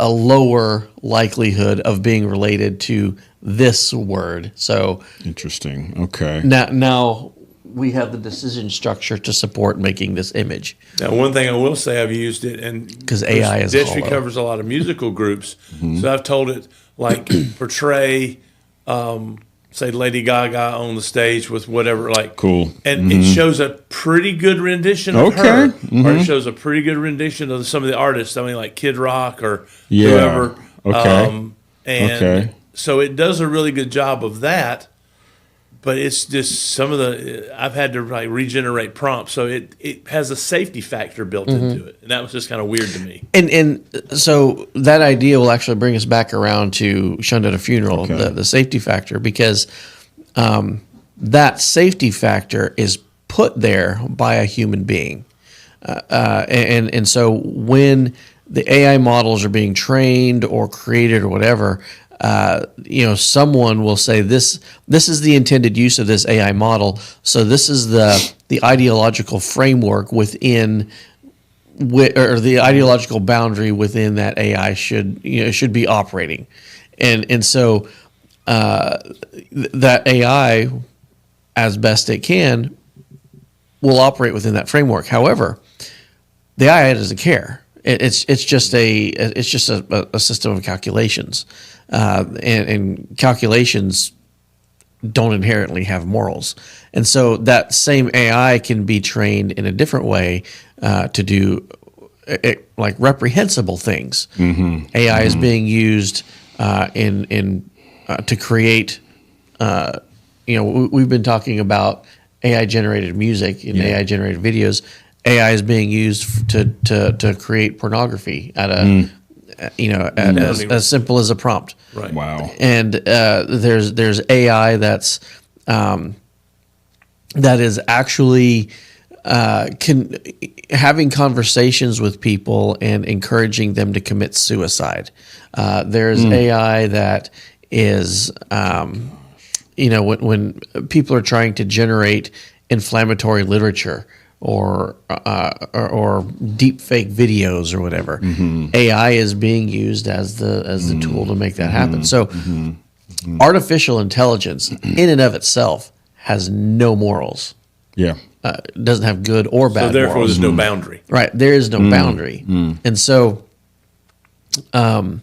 lower likelihood of being related to this word. So interesting. Okay. Now we have the decision structure to support making this image. Now, one thing I will say, I've used it, and because AI is Destry covers a lot of musical groups, so I've told it like portray, say Lady Gaga on the stage with whatever, like cool, and it shows a pretty good rendition of her, or it shows a pretty good rendition of some of the artists. I mean, like Kid Rock or whoever. Okay. So it does a really good job of that. but it's just some of the I've had to like regenerate prompts, so it has a safety factor built into it, and that was just kind of weird to me. And so that idea will actually bring us back around to Shunned at a Funeral, the safety factor, because that safety factor is put there by a human being, and so when the AI models are being trained or created or whatever, someone will say this is the intended use of this AI model. So this is the ideological framework within, or the ideological boundary within that AI should be operating, and so that AI, as best it can, will operate within that framework. However, the AI doesn't care. It's just a system of calculations, and calculations don't inherently have morals, and so that same AI can be trained in a different way to do like reprehensible things. AI is being used in to create. We've been talking about AI generated music and AI generated videos. AI is being used to create pornography at as simple as a prompt. Right. Wow. And there's AI that is actually having conversations with people and encouraging them to commit suicide. There's AI that is when people are trying to generate inflammatory literature or deep fake videos or whatever, AI is being used as the tool to make that happen. So artificial intelligence in and of itself has no morals. Yeah. Doesn't have good or bad So therefore, morals. there's no boundary. Right. There is no boundary. And so now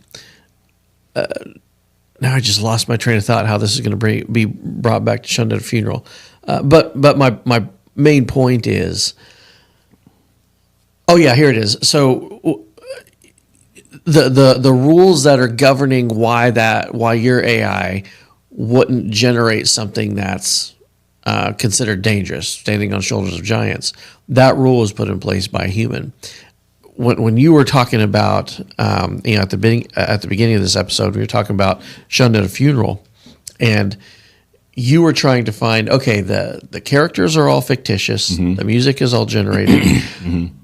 I just lost my train of thought how this is going to be brought back to Shunned at a Funeral. But my main point is, here it is. So the rules that are governing why your AI wouldn't generate something that's considered dangerous, standing on shoulders of giants, that rule is put in place by a human. When you were talking about, at the beginning of this episode, we were talking about Shunned at a Funeral, and you were trying to find, the characters are all fictitious, the music is all generated,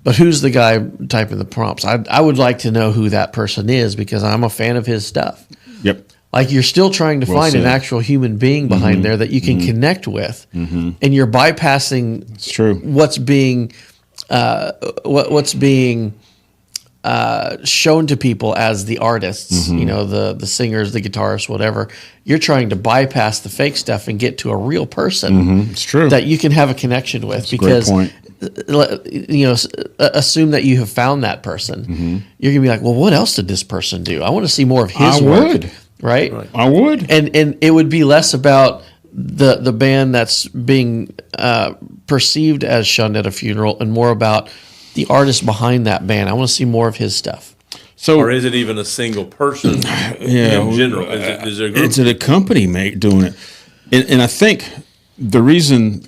but who's the guy typing the prompts? I would like to know who that person is because I'm a fan of his stuff. Yep. Like you're still trying to find an actual human being behind there that you can connect with, and you're bypassing It's true. what's being shown to people as the artists, the singers, the guitarists, whatever. You're trying to bypass the fake stuff and get to a real person It's true. that you can have a connection with. That's a great point. Assume that you have found that person. You're gonna be like, well, what else did this person do? I want to see more of his I work. would. Right? I would. And it would be less about the band that's being perceived as Shunned at a Funeral and more about the artist behind that band. I want to see more of his stuff. So, Or is it even a single person in general? Is there a group? it's a company doing it, and I think the reason,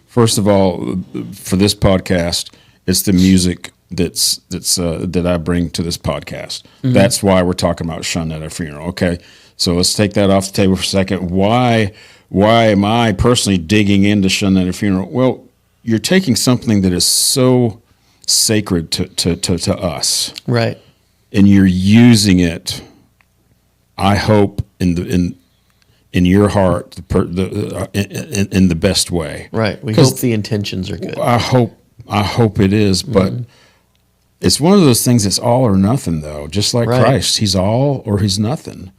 first of all, for this podcast, it's the music that I bring to this podcast. That's why we're talking about Shunned at a Funeral. Okay, so let's take that off the table for a second. Why am I personally digging into Shunned at a Funeral? Well, you're taking something that is so sacred to us, Right. and you're using it. I hope in your heart, in the best way. Right. We 'Cause hope the intentions are good. I hope it is, but it's one of those things that's all or nothing, though. Just like Right. Christ, he's all or he's nothing.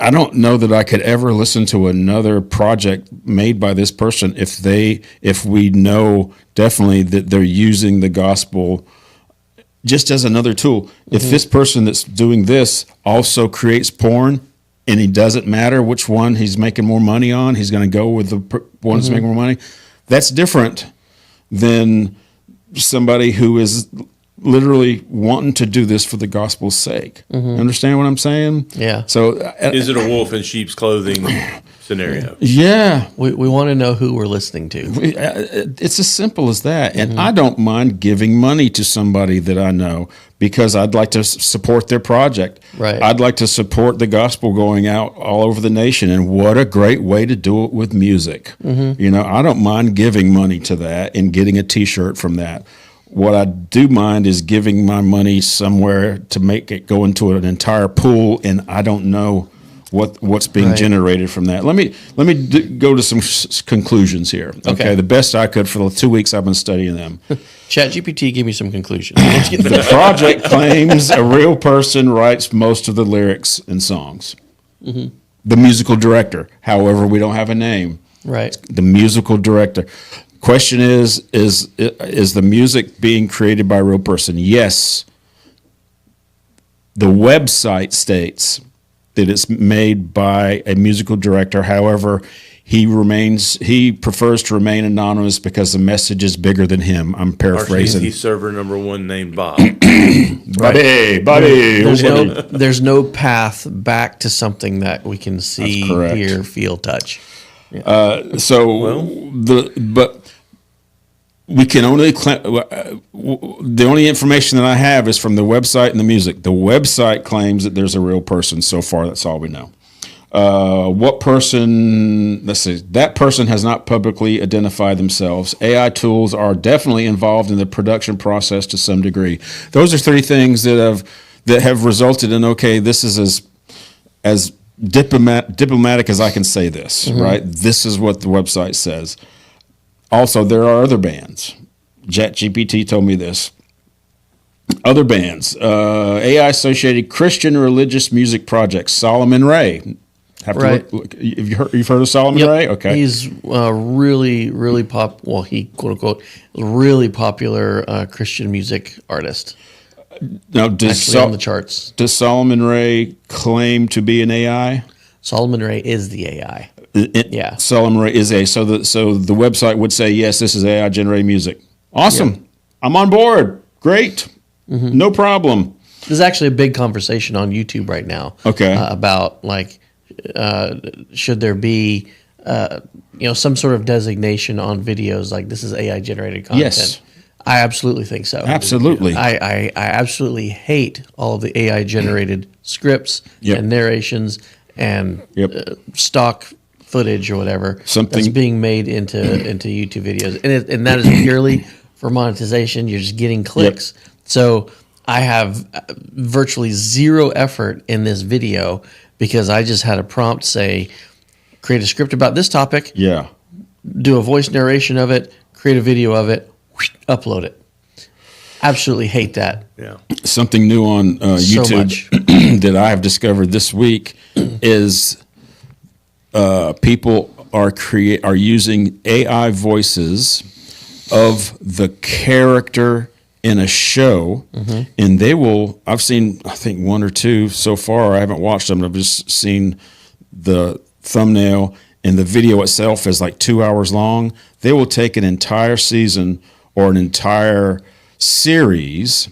I don't know that I could ever listen to another project made by this person if we know definitely that they're using the gospel just as another tool. If this person that's doing this also creates porn, and it doesn't matter which one he's making more money on, he's going to go with the one that's making more money. That's different than somebody who is literally wanting to do this for the gospel's sake. Understand what I'm saying? Yeah. So Is it a wolf in sheep's clothing scenario? yeah, We want to know who we're listening to. it's as simple as that. And I don't mind giving money to somebody that I know because I'd like to support their project. Right. I'd like to support the gospel going out all over the nation. And what a great way to do it with music. You know, I don't mind giving money to that and getting a T-shirt from that. What I do mind is giving my money somewhere to make it go into an entire pool, and I don't know what's being Right. generated from that. Let me go to some conclusions here. Okay, the best I could for the 2 weeks I've been studying them. ChatGPT, give me some conclusions. Let's get The project claims a real person writes most of the lyrics and songs. The musical director, however, we don't have a name. right. The musical director. Question is the music being created by a real person? Yes. The website states that it's made by a musical director. However, he prefers to remain anonymous because the message is bigger than him. I'm Or paraphrasing. he's server number one named Bob. Bobby. There's no path back to something that we can see, That's correct. hear, feel, touch. But we can only the only information that I have is from the website and the music. The website claims that there's a real person. So far, that's all we know. What person? Let's see. That person has not publicly identified themselves. AI tools are definitely involved in the production process to some degree. Those are three things that have resulted in. Okay, this is as diplomatic as I can say this. Right. This is what the website says. Also, there are other bands. ChatGPT told me this. Other bands, AI-associated Christian religious music projects. Solomon Ray. Right. You've heard of Solomon Ray? Okay. He's really he quote unquote really popular Christian music artist. Now, Actually on the charts. does Solomon Ray claim to be an AI? Solomon Ray is the AI. Yeah. Solomon Ray is so the website would say yes, this is AI generated music. Awesome. Yep. I'm on board. Great. No problem. There's actually a big conversation on YouTube right now. Okay. About like, should there be, some sort of designation on videos like this is AI generated content? Yes. I absolutely think so. Absolutely. I absolutely hate all of the AI generated scripts Yep. and narrations and Yep. stock footage or whatever Something- that's being made into YouTube videos, and that is purely for monetization. You're just getting clicks. So I have virtually zero effort in this video because I just had a prompt say, create a script about this topic, Yeah. do a voice narration of it, create a video of it, upload it. Absolutely hate that. Yeah. Something new on So YouTube much. that I have discovered this week is people are using AI voices of the character in a show, and they will. I've seen, I think, one or two so far. I haven't watched them. I've just seen the thumbnail, and the video itself is like 2 hours long. They will take an entire season or an entire series,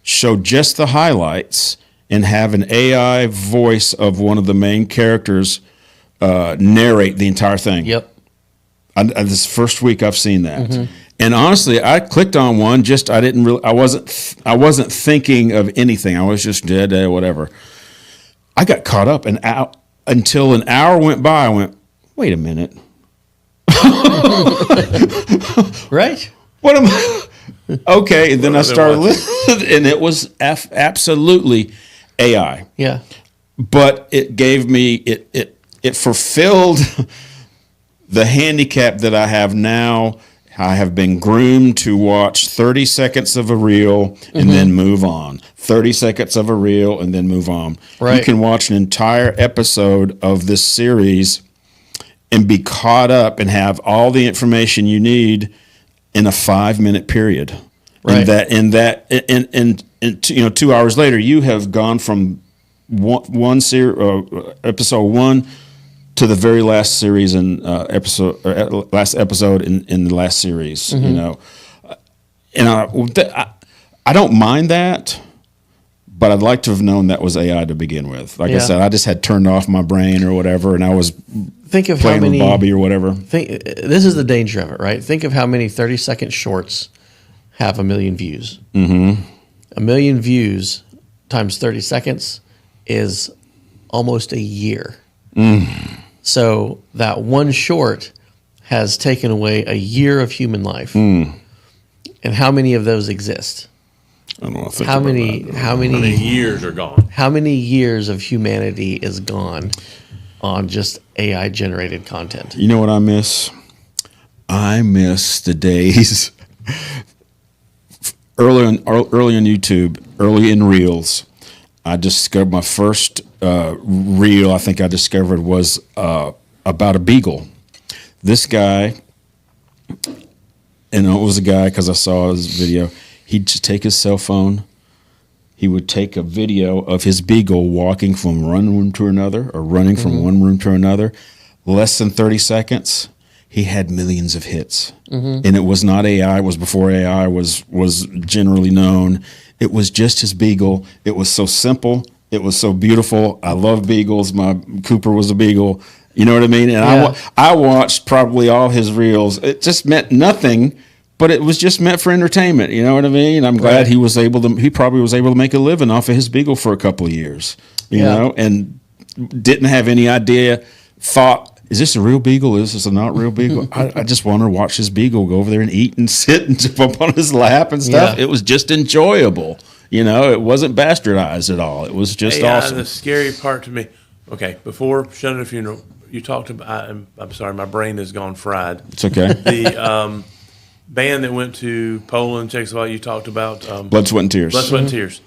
show just the highlights, and have an AI voice of one of the main characters narrate the entire thing. Yep. This first week I've seen that, and honestly, I clicked on one. I wasn't thinking of anything. I was just dead, whatever. I got caught up, and until an hour went by, I went, "Wait a minute, Right? what am I?" Okay, and then I started listening, and it was absolutely AI. Yeah. But it gave me it fulfilled the handicap that I have now. I have been groomed to watch 30 seconds of a reel and then move on. 30 seconds of a reel and then move on. Right. You can watch an entire episode of this series and be caught up and have all the information you need in a 5-minute period. Right. And 2 hours later, you have gone from episode 1 to the very last series and last episode in the last series. And I I don't mind that, but I'd like to have known that was AI to begin with. Like I said, I just had turned off my brain or whatever, and I was think of playing how many with Bobby or whatever. This is the danger of it, right? Think of how many 30-second shorts have 1 million views. 1 million views times 30 seconds is almost a year. So that one short has taken away a year of human life. And how many of those exist? I don't know. How many years are gone? How many years of humanity is gone on just AI generated content? You know what I miss? I miss the days early on YouTube, early in Reels. I discovered my first reel. I think I discovered was about a beagle. This guy, and it was a guy because I saw his video. He'd just take his cell phone. He would take a video of his beagle walking from one room to another or running from one room to another. Less than 30 seconds, he had millions of hits. And it was not AI. It was before AI was generally known. It was just his beagle. It was so simple. It was so beautiful. I love beagles. My Cooper was a beagle. You know what I mean? And I watched probably all his reels. It just meant nothing. But it was just meant for entertainment, you know what I mean? I'm glad he probably was able to make a living off of his beagle for a couple of years, you know, and didn't have any thought, is this a real beagle? Is this a not real beagle? I just want to watch his beagle go over there and eat and sit and jump up on his lap and stuff. Yeah. It was just enjoyable, you know, it wasn't bastardized at all. It was just awesome. The scary part to me, before Shunned Funeral, you talked about, I'm sorry, my brain has gone fried. It's okay. The, band that went to Poland, Czechoslovakia, you talked about Blood, Sweat, and Tears. Blood, Sweat, and Tears.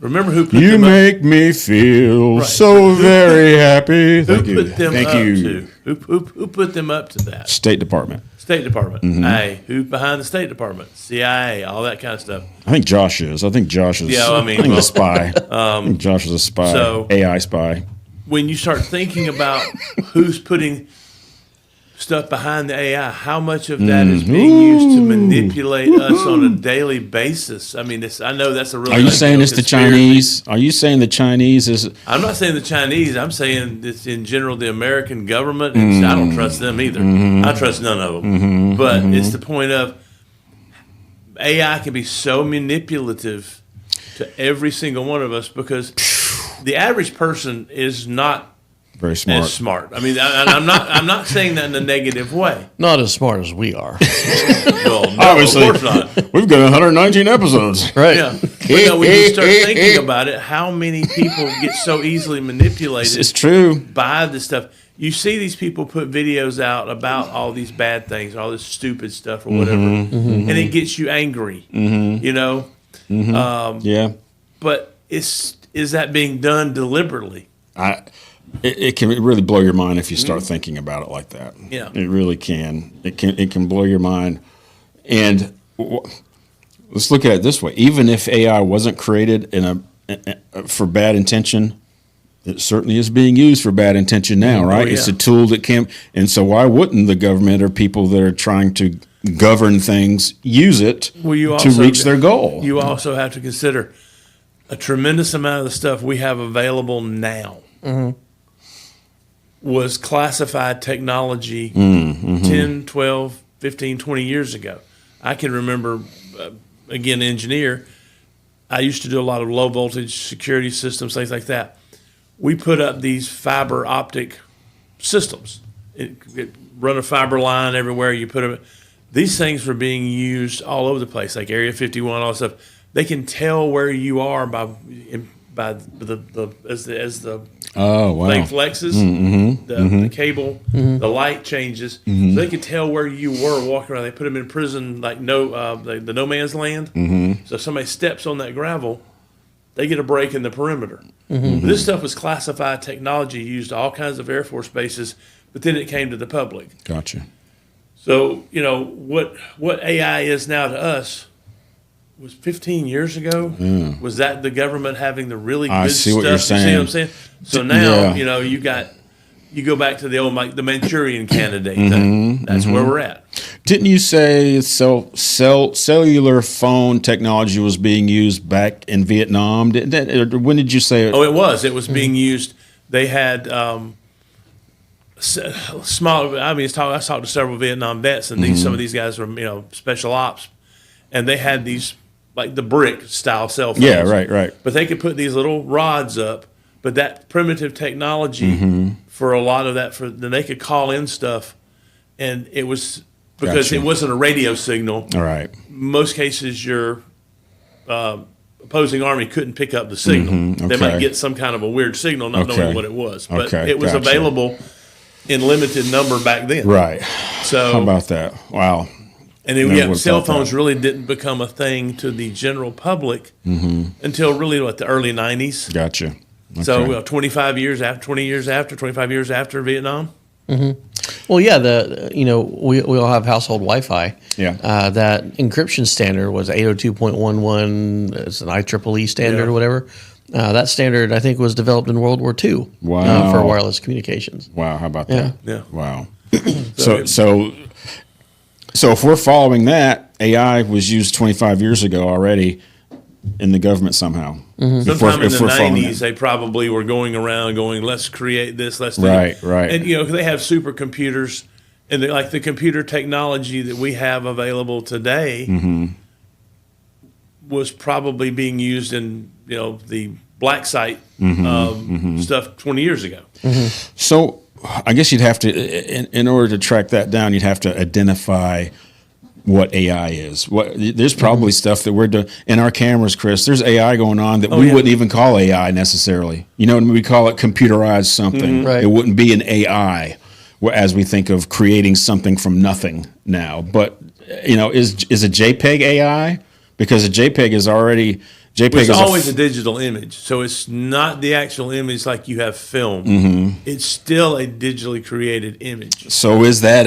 Remember who put you them make me feel so very happy. Thank you. Thank you. Who put them up to that? State Department. State Department. Hey, who's behind the State Department? CIA, all that kind of stuff. I think Josh is. I think Josh is. Yeah, a spy. I think Josh is a spy. So, AI spy. When you start thinking about who's putting stuff behind the AI, how much of that is being used to manipulate us on a daily basis? I mean, I know that's a really. Are you saying it's the Chinese? Are you saying the Chinese is? I'm not saying the Chinese. I'm saying it's in general the American government. And I don't trust them either. I trust none of them. But it's the point of AI can be so manipulative to every single one of us because the average person is not very smart. As smart. I mean, I'm not saying that in a negative way. Not as smart as we are. Well, no, obviously, of course not. We've got 119 episodes. Right. Yeah. But no, when you start thinking about it, how many people get so easily manipulated? It's true. By this stuff. You see these people put videos out about all these bad things, all this stupid stuff or whatever, and it gets you angry. You know. Yeah. But is that being done deliberately? It can really blow your mind if you start thinking about it like that. Yeah, it really can. It can blow your mind. And let's look at it this way: even if AI wasn't created for bad intention, it certainly is being used for bad intention now, right? Oh, yeah. It's a tool that can. And so, why wouldn't the government or people that are trying to govern things use it to reach their goal? You also have to consider a tremendous amount of the stuff we have available now. Was classified technology 10, 12, 15, 20 years ago. I can remember, again, engineer, I used to do a lot of low voltage security systems, things like that. We put up these fiber optic systems. It run a fiber line everywhere. You put them. These things were being used all over the place, like Area 51, all that stuff. They can tell where you are as the thing flexes, the cable, the light changes, so they could tell where you were walking around. They put them in prison, like the no man's land. So if somebody steps on that gravel, they get a break in the perimeter. This stuff was classified technology used all kinds of Air Force bases, but then it came to the public. Gotcha. So what AI is now to us was 15 years ago. Was that the government having the really good stuff? What you're saying. You see what I'm saying? So now, you go back to the old, like the Manchurian candidate thing. That's where we're at. Didn't you say cellular phone technology was being used back in Vietnam? When did you say it? Oh, it was. It was being used. They had small. I mean, I talked to several Vietnam vets, and some of these guys were special ops, and they had these like the brick style cell phones. Yeah, right. But they could put these little rods up. But that primitive technology for a lot of that, then they could call in stuff, and it was because it wasn't a radio signal. All right. Most cases, your opposing army couldn't pick up the signal. They might get some kind of a weird signal, not knowing what it was. But it was available in limited number back then. Right. So how about that? Wow. And then, cell phones really didn't become a thing to the general public until really the early 90s. Gotcha. Okay. So 25 years after Vietnam. Well, yeah, we all have household Wi-Fi. Yeah. That encryption standard was 802.11. It's an IEEE standard or whatever. That standard, I think, was developed in World War II. Wow. For wireless communications. Wow. How about that? Yeah. Wow. So if we're following that, AI was used 25 years ago already in the government somehow. Sometime in the 90s, they probably were going around going, let's create this, let's do that. Right. And, they have supercomputers, and the computer technology that we have available today was probably being used in, the black site stuff 20 years ago. So I guess you'd have to, in order to track that down, you'd have to identify what AI is. There's probably stuff that we're doing in our cameras, Chris. There's AI going on that we wouldn't even call AI necessarily. We call it computerized something. Right. It wouldn't be an AI as we think of creating something from nothing now. But is a JPEG AI? Because a JPEG is already it's always a digital image, so it's not the actual image like you have film. It's still a digitally created image. So is that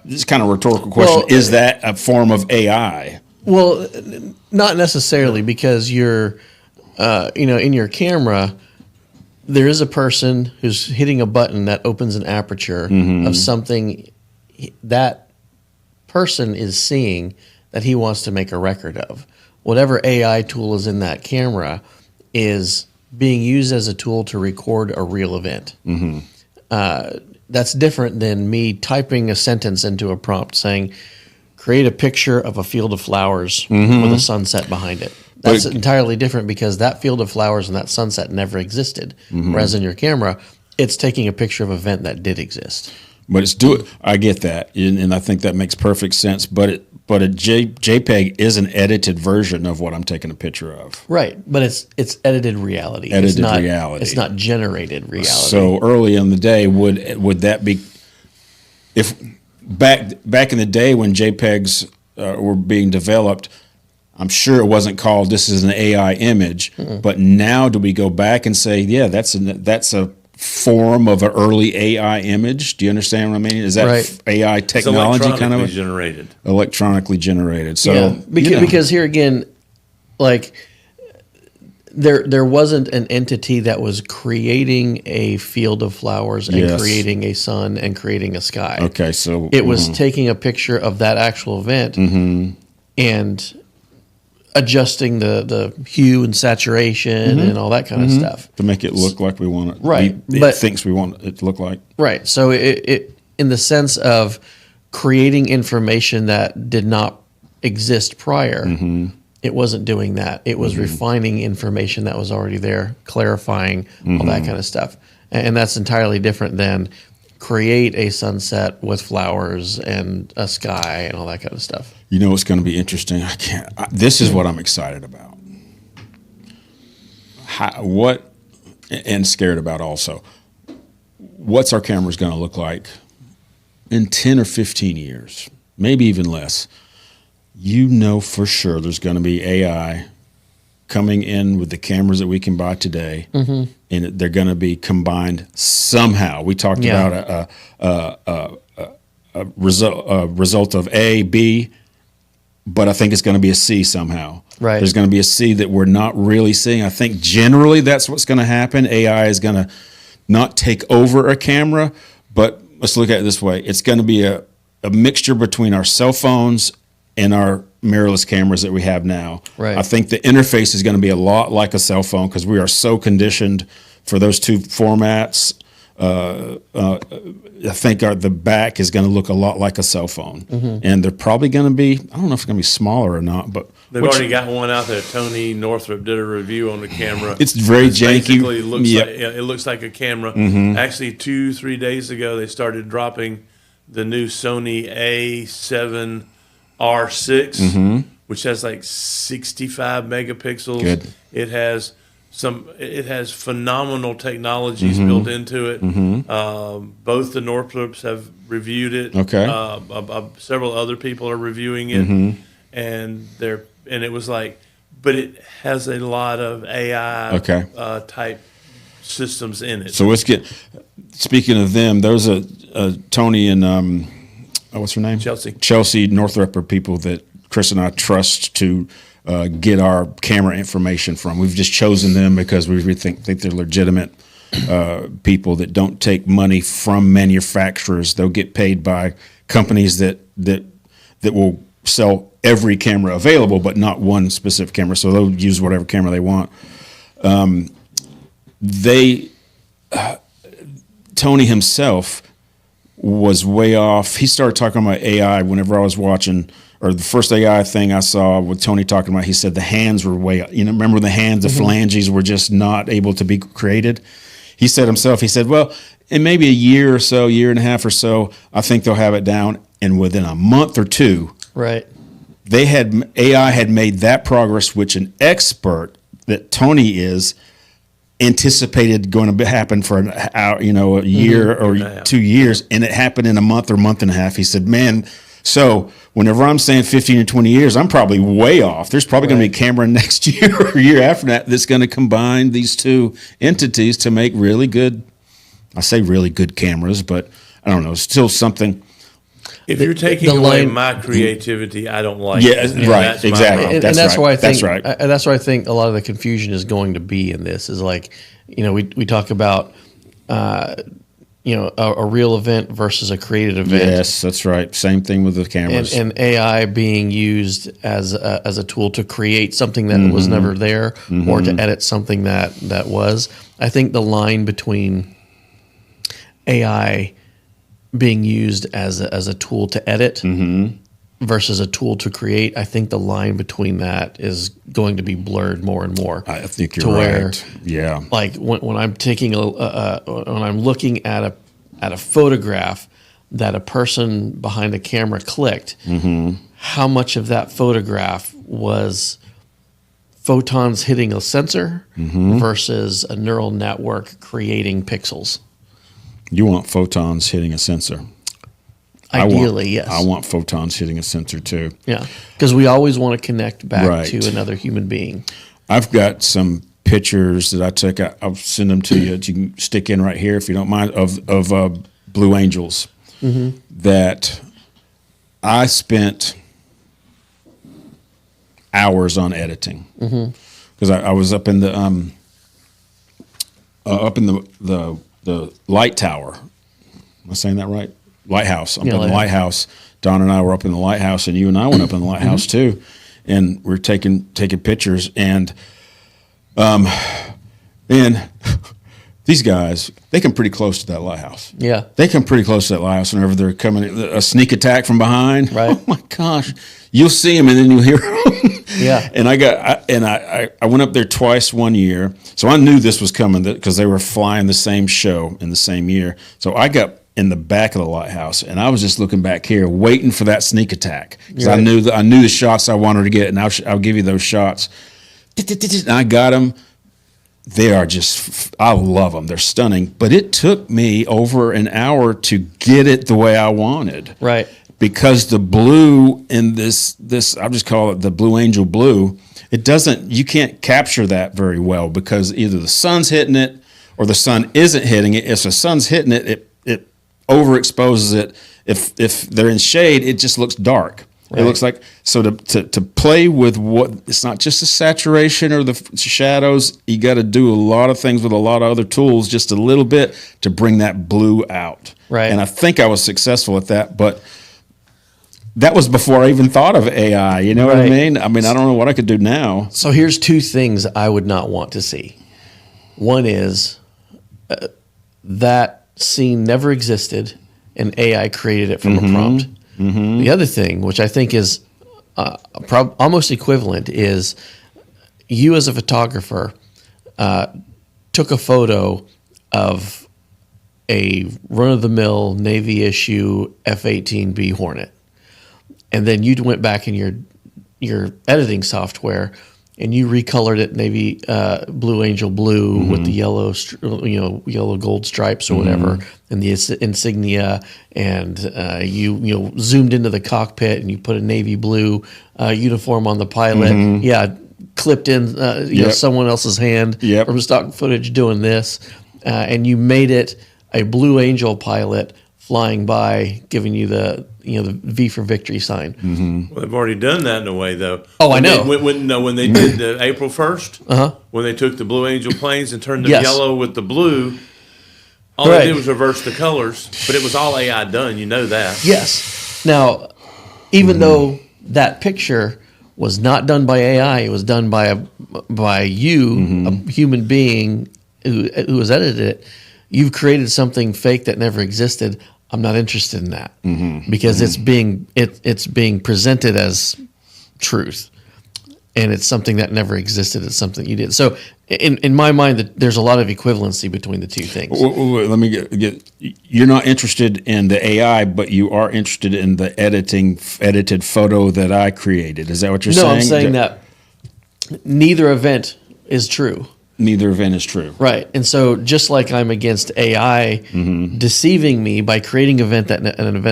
this is kind of a rhetorical question. Well, is that a form of AI? Well, not necessarily, because you're, in your camera, there is a person who's hitting a button that opens an aperture of something that person is seeing that he wants to make a record of. Whatever AI tool is in that camera is being used as a tool to record a real event. That's different than me typing a sentence into a prompt saying, create a picture of a field of flowers with a sunset behind it. That's entirely different, because that field of flowers and that sunset never existed. Whereas in your camera, it's taking a picture of an event that did exist. But I get that, and I think that makes perfect sense. But a JPEG is an edited version of what I'm taking a picture of. Right, but it's edited reality. Reality. It's not generated reality. So early in the day, would that be, if back in the day when JPEGs were being developed? I'm sure it wasn't called this is an AI image, but now do we go back and say, yeah, that's a form of an early AI image? Do you understand what I mean? Is that AI technology kind of electronically generated? So because here again, like there wasn't an entity that was creating a field of flowers and creating a sun and creating a sky. Okay, so it was taking a picture of that actual event and adjusting the hue and saturation and all that kind of stuff to make it look like we want it. Right, it thinks we want it to look like. Right. So it in the sense of creating information that did not exist prior, it wasn't doing that. It was refining information that was already there, clarifying all that kind of stuff, and that's entirely different than create a sunset with flowers and a sky and all that kind of stuff. It's going to be interesting. This is what I'm excited about. And scared about also. What's our cameras going to look like in 10 or 15 years? Maybe even less. For sure there's going to be AI coming in with the cameras that we can buy today, and they're going to be combined somehow. We talked about a result of A, B, but I think it's going to be a C somehow. Right. There's going to be a C that we're not really seeing. I think generally that's what's going to happen. AI is going to not take over a camera, but let's look at it this way. It's going to be a mixture between our cell phones and our mirrorless cameras that we have now. Right. I think the interface is going to be a lot like a cell phone because we are so conditioned for those two formats. I think the back is going to look a lot like a cell phone, and they're probably going to be. I don't know if it's going to be smaller or not, but they've already got one out there. Tony Northrup did a review on the camera. It's very janky. Basically, it looks like a camera. Actually, 2-3 days ago, they started dropping the new Sony A7R6, which has like 65 megapixels. Good. It has phenomenal technologies built into it. Both the Northrups have reviewed it. Okay. Several other people are reviewing it, and it was like, but it has a lot of AI type systems in it. So let's get. Speaking of them, there's a Tony and what's her name? Chelsea Northrup are people that Chris and I trust to get our camera information from. We've just chosen them because we think they're legitimate people that don't take money from manufacturers. They'll get paid by companies that will sell every camera available, but not one specific camera. So they'll use whatever camera they want. Tony himself was way off. He started talking about AI whenever I was watching, or the first AI thing I saw with Tony talking about, he said the hands were way, remember the hands, the phalanges were just not able to be created. He said himself, well, in maybe a year or so, year and a half or so, I think they'll have it down. And within a month or two, Right. AI had made that progress, which an expert that Tony is anticipated going to happen for a year or 2 years, and it happened in a month or month and a half. He said, man, so whenever I'm saying 15 or 20 years, I'm probably way off. There's probably going to be a camera next year or a year after that that's going to combine these two entities to make really good, I say really good cameras, but I don't know, still something. If you're taking away my creativity, I don't like it. Yeah, right, exactly. And that's why I think that's why I think a lot of the confusion is going to be in this. Is like, we talk about a real event versus a created event. Yes, that's right. Same thing with the cameras. And AI being used as a tool to create something that was never there, or to edit something that was. I think the line between AI being used as a tool to edit versus a tool to create, I think the line between that is going to be blurred more and more. I think you're right. Yeah. Like when I'm taking when I'm looking at a photograph that a person behind a camera clicked, how much of that photograph was photons hitting a sensor versus a neural network creating pixels? You want photons hitting a sensor. Ideally, yes. I want photons hitting a sensor too. Yeah, because we always want to connect back to another human being. I've got some pictures that I took. I'll send them to you. You can stick in right here if you don't mind, of Blue Angels that I spent hours on editing because I was up in the the light tower. Am I saying that right? Lighthouse. Up in the lighthouse. Don and I were up in the lighthouse, and you and I went up in the lighthouse too, and we're taking pictures. And these guys, they come pretty close to that lighthouse. Yeah, they come pretty close to that lighthouse whenever they're coming, a sneak attack from behind. Right. Oh my gosh, you'll see them and then you'll hear them. Yeah. And I went up there twice one year, so I knew this was coming because they were flying the same show in the same year. So I got in the back of the lighthouse, and I was just looking back here, waiting for that sneak attack because I knew the shots I wanted to get, and I'll give you those shots. And I got them. They are just, I love them. They're stunning. But it took me over an hour to get it the way I wanted. Right. Because the blue in this I'll just call it the Blue Angel blue, you can't capture that very well because either the sun's hitting it or the sun isn't hitting it. If the sun's hitting it, it overexposes it. If they're in shade, it just looks dark. Right. It looks like, so to play with it's not just the saturation or the shadows. You got to do a lot of things with a lot of other tools, just a little bit to bring that blue out. Right. And I think I was successful at that, but that was before I even thought of AI. You know what I Right. mean? I mean, I don't know what I could do now. So here's two things I would not want to see. One is that scene never existed, and AI created it from a prompt. The other thing, which I think is almost equivalent, is you as a photographer took a photo of a run-of-the-mill Navy issue F-18B Hornet, and then you went back in your editing software and you recolored it Navy Blue Angel blue with the yellow, yellow gold stripes or whatever, and the insignia, and you zoomed into the cockpit and you put a navy blue uniform on the pilot. Yeah, clipped in someone else's hand from stock footage doing this, and you made it a Blue Angel pilot flying by, giving you the V for victory sign. Well, they've already done that in a way, though. Oh, I know. When they did the April 1st, when they took the Blue Angel planes and turned them yellow with the blue, all they did was reverse the colors, but it was all AI done. You know that. Yes. Now, even though that picture was not done by AI, it was done by you, a human being who has edited it. You've created something fake that never existed. I'm not interested in that because it's being presented as truth, and it's something that never existed. It's something you did. So, in my mind, there's a lot of equivalency between the two things. Wait, let me get. You're not interested in the AI, but you are interested in the edited photo that I created. Is that what you're saying? No, I'm saying that neither event is true. Neither event is true. Right. And so just like I'm against AI deceiving me by creating an event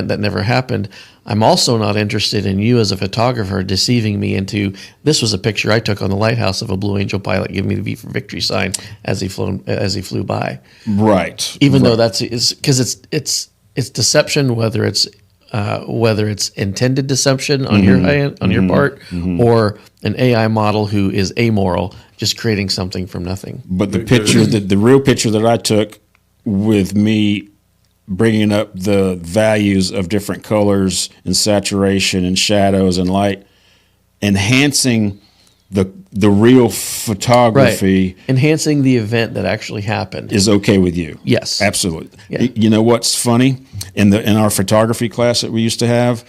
that never happened, I'm also not interested in you as a photographer deceiving me into, this was a picture I took on the lighthouse of a Blue Angel pilot giving me the V for victory sign as he flew by. Right. Even though that's because it's deception, whether it's intended deception on your part, or an AI model who is amoral, just creating something from nothing. But the picture, the real picture that I took with me bringing up the values of different colors and saturation and shadows and light, enhancing the real photography, enhancing the event that actually happened, is okay with you. Yes, absolutely. Yeah. You know what's funny? In our photography class that we used to have,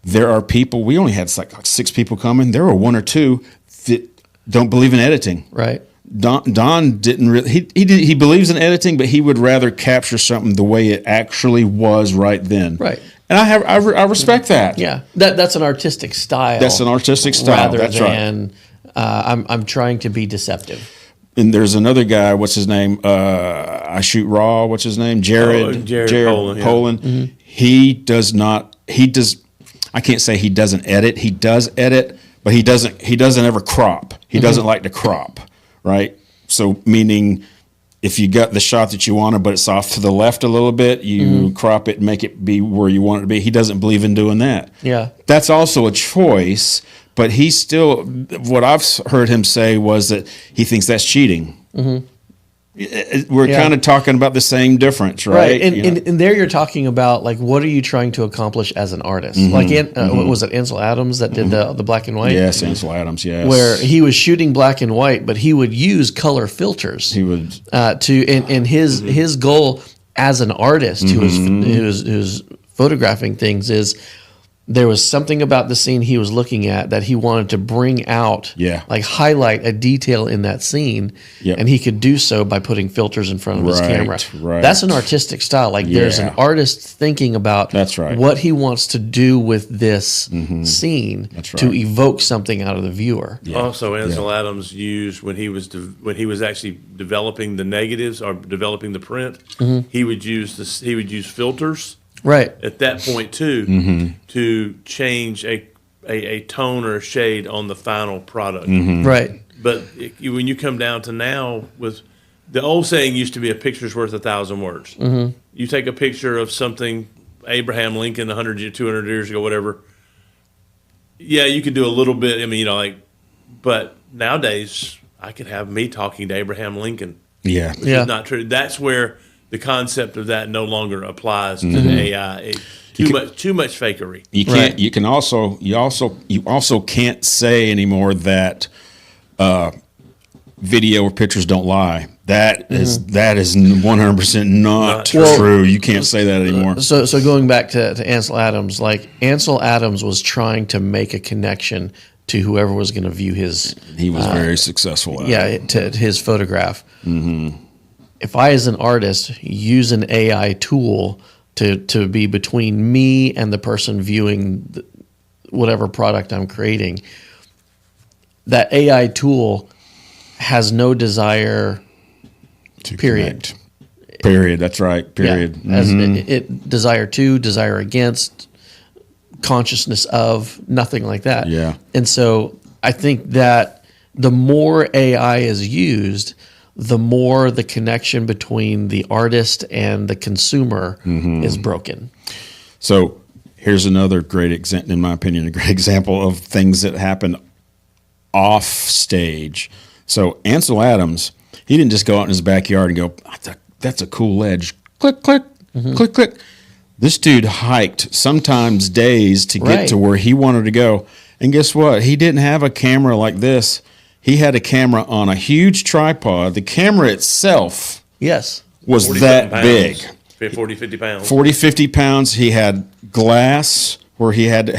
there are people. We only had like 6 people coming. There were 1 or 2 that don't believe in editing. Right. Don didn't really. He believes in editing, but he would rather capture something the way it actually was right then. Right. And I respect that. Yeah. That's an artistic style. That's an artistic style. Rather That's than I'm trying to be deceptive. And there's another guy. What's his name? I shoot raw. What's his name? Jared Poland. Yeah. He does not. He does. I can't say he doesn't edit. He does edit, but he doesn't ever crop. He doesn't like to crop, right? So meaning if you got the shot that you wanted, but it's off to the left a little bit, you crop it and make it be where you want it to be. He doesn't believe in doing that. Yeah. That's also a choice, but he's still, what I've heard him say was that he thinks that's cheating. We're kind of talking about the same difference, right? And there you're talking about, like, what are you trying to accomplish as an artist? Like, what was it, Ansel Adams that did the black and white? Yes, Ansel Adams, yes. Where he was shooting black and white, but he would use color filters. He would. And his goal as an artist who's photographing things is, there was something about the scene he was looking at that he wanted to bring out, like highlight a detail in that scene, and he could do so by putting filters in front of his camera. Right. That's an artistic style. Like there's an artist thinking about what he wants to do with this scene to evoke something out of the viewer. Yeah. Also, Ansel Adams used when he was actually developing the negatives or developing the print, he would use filters. Right. At that point, too, to change a tone or a shade on the final product. Right. But when you come down to now, with the old saying used to be a picture's worth 1,000 words. You take a picture of something, Abraham Lincoln 100, 200 years ago, whatever. Yeah, you could do a little bit. I mean, but nowadays, I could have me talking to Abraham Lincoln. Yeah. Which is not true. That's where the concept of that no longer applies to the AI. Too much fakery. You can't. You can also. You also can't say anymore that video or pictures don't lie. That is 100% not true. You can't say that anymore. So going back to Ansel Adams, like Ansel Adams was trying to make a connection to whoever was going to view his. He was very successful at it. To his photograph. Mm-hmm. If I, as an artist, use an AI tool to be between me and the person viewing whatever product I'm creating, that AI tool has no desire. Period. Connect. Period. That's right. Period. Yeah. As it desire to, desire against, consciousness of, nothing like that. Yeah. And so I think that the more AI is used, the more the connection between the artist and the consumer is broken. So here's another great example, in my opinion, a great example of things that happen off stage. So Ansel Adams, he didn't just go out in his backyard and go, that's a cool ledge. Click, click, click, click. This dude hiked sometimes days to get to where he wanted to go. And guess what? He didn't have a camera like this. He had a camera on a huge tripod. The camera itself was that big. 40, 50 pounds. 40, 50 pounds. He had glass where he had,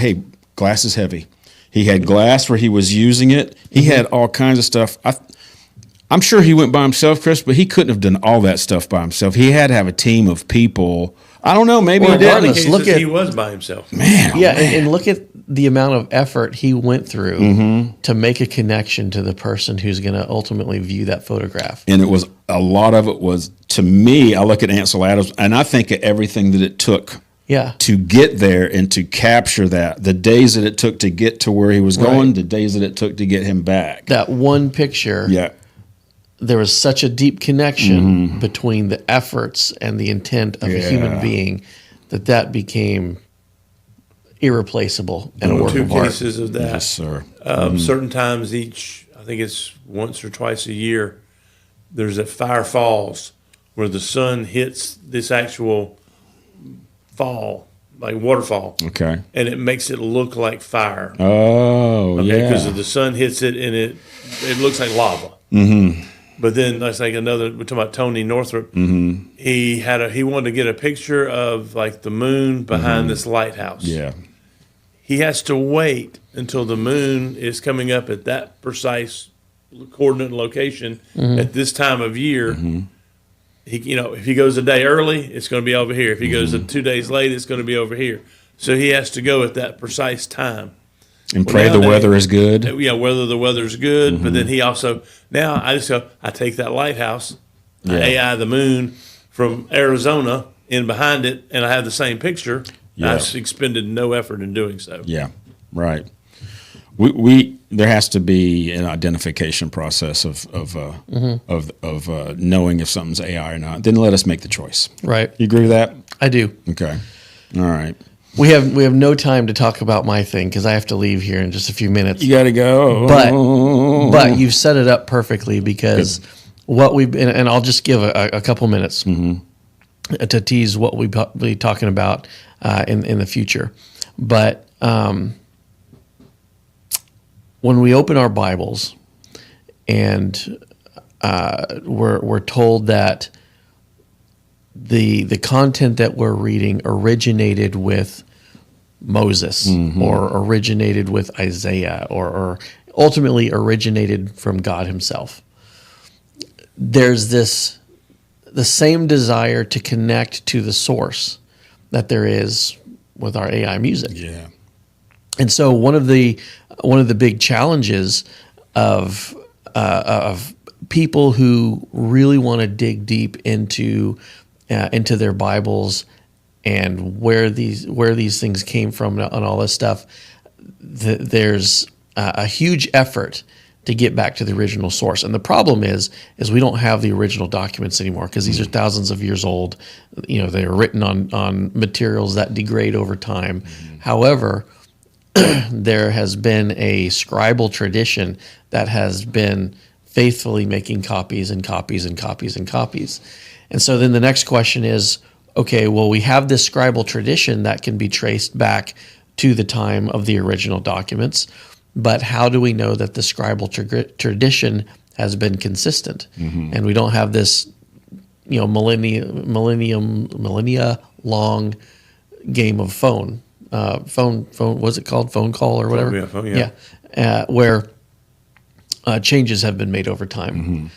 glass is heavy. He had glass where he was using it. He had all kinds of stuff. I'm sure he went by himself, Chris, but he couldn't have done all that stuff by himself. He had to have a team of people. I don't know. Maybe he did. He was by himself. Man. Yeah, and look at the amount of effort he went through to make a connection to the person who's going to ultimately view that photograph. And it was, a lot of it was, to me, I look at Ansel Adams, and I think of everything that it took to get there and to capture that. The days that it took to get to where he was going, the days that it took to get him back. That one picture. Yeah. There was such a deep connection between the efforts and the intent of a human being that became irreplaceable and a work of art. 2 cases of that. Yes, sir. Certain times I think it's once or twice a year, there's a fire falls where the sun hits this actual fall, like waterfall. Okay. And it makes it look like fire. Oh, Because the sun hits it and it looks like lava. Mm-hmm. But then let's like we're talking about Tony Northrup. Mm-hmm. He wanted to get a picture of like the moon behind this lighthouse. Yeah. He has to wait until the moon is coming up at that precise coordinate and location at this time of year. If he goes a day early, it's going to be over here. If he goes 2 days late, it's going to be over here. So he has to go at that precise time. And pray the weather is good. Yeah, whether the weather's good. But then he also, now I take that lighthouse, I AI the moon from Arizona in behind it, and I have the same picture. Yeah. I've expended no effort in doing so. Yeah, right. There has to be an identification process of knowing if something's AI or not. Then let us make the choice. Right. You agree with that? I do. Okay. All right. We have no time to talk about my thing because I have to leave here in just a few minutes. You got to go. But you've set it up perfectly because what we've and I'll just give a couple minutes to tease what we'll be talking about in the future. But when we open our Bibles and we're told that the content that we're reading originated with Moses or originated with Isaiah or ultimately originated from God himself. There's the same desire to connect to the source that there is with our AI music. Yeah. And so one of the big challenges of people who really want to dig deep into their Bibles and where these things came from and all this stuff, there's a huge effort to get back to the original source. And the problem is we don't have the original documents anymore because these are thousands of years old. They were written on materials that degrade over time. However, there has been a scribal tradition that has been faithfully making copies and copies and copies and copies. And so then the next question is, okay, well, we have this scribal tradition that can be traced back to the time of the original documents, but how do we know that the scribal tradition has been consistent? And we don't have this, millennia long game of phone. What's it called? Phone call or whatever? Where changes have been made over time.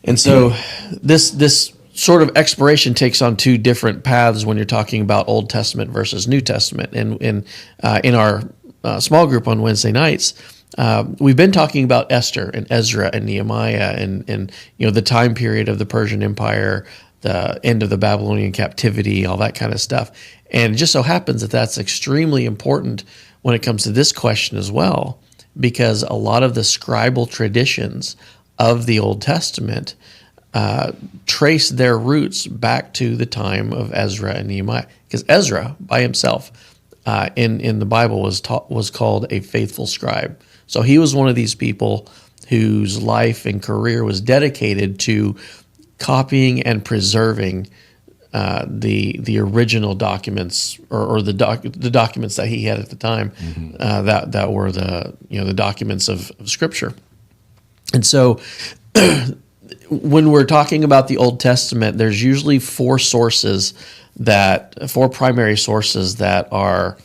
And so this sort of exploration takes on two different paths when you're talking about Old Testament versus New Testament. And in our small group on Wednesday nights, we've been talking about Esther and Ezra and Nehemiah and the time period of the Persian Empire, the end of the Babylonian captivity, all that kind of stuff. And it just so happens that that's extremely important when it comes to this question as well, because a lot of the scribal traditions of the Old Testament trace their roots back to the time of Ezra and Nehemiah. Because Ezra, by himself, in the Bible, was called a faithful scribe. So he was one of these people whose life and career was dedicated to copying and preserving the original documents or the documents that he had at the time that were the documents of Scripture. And so when we're talking about the Old Testament, there's usually four primary sources that are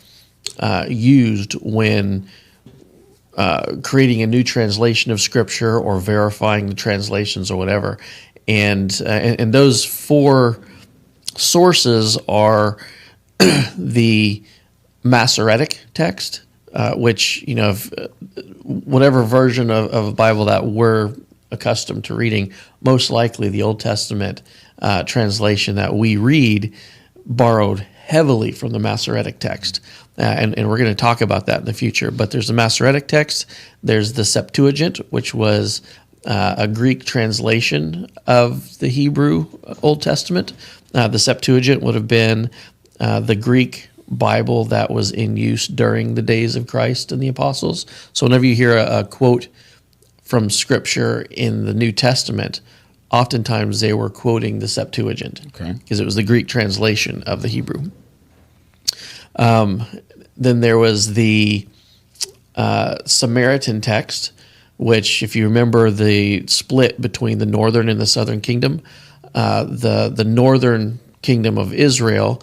used when creating a new translation of Scripture or verifying the translations or whatever. And those four sources are the Masoretic text, which, whatever version of the Bible that we're accustomed to reading, most likely the Old Testament translation that we read borrowed heavily from the Masoretic text. And we're going to talk about that in the future. But there's the Masoretic text, there's the Septuagint, which was a Greek translation of the Hebrew Old Testament. The Septuagint would have been the Greek Bible that was in use during the days of Christ and the apostles. So whenever you hear a quote from Scripture in the New Testament, oftentimes they were quoting the Septuagint because it was the Greek translation of the Hebrew. Then there was the Samaritan text, which, if you remember the split between the northern and the southern kingdom, the northern kingdom of Israel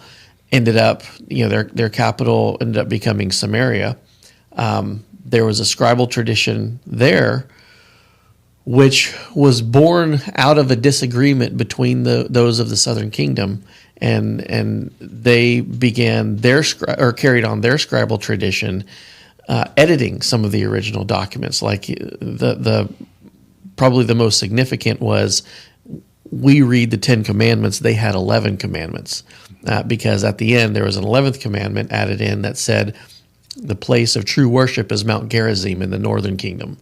ended up, their capital ended up becoming Samaria. There was a scribal tradition there, which was born out of a disagreement between those of the southern kingdom, and they began carried on their scribal tradition, editing some of the original documents. Like probably the most significant was, we read the 10 commandments, they had 11 commandments, because at the end there was an 11th commandment added in that said the place of true worship is Mount Gerizim in the northern kingdom,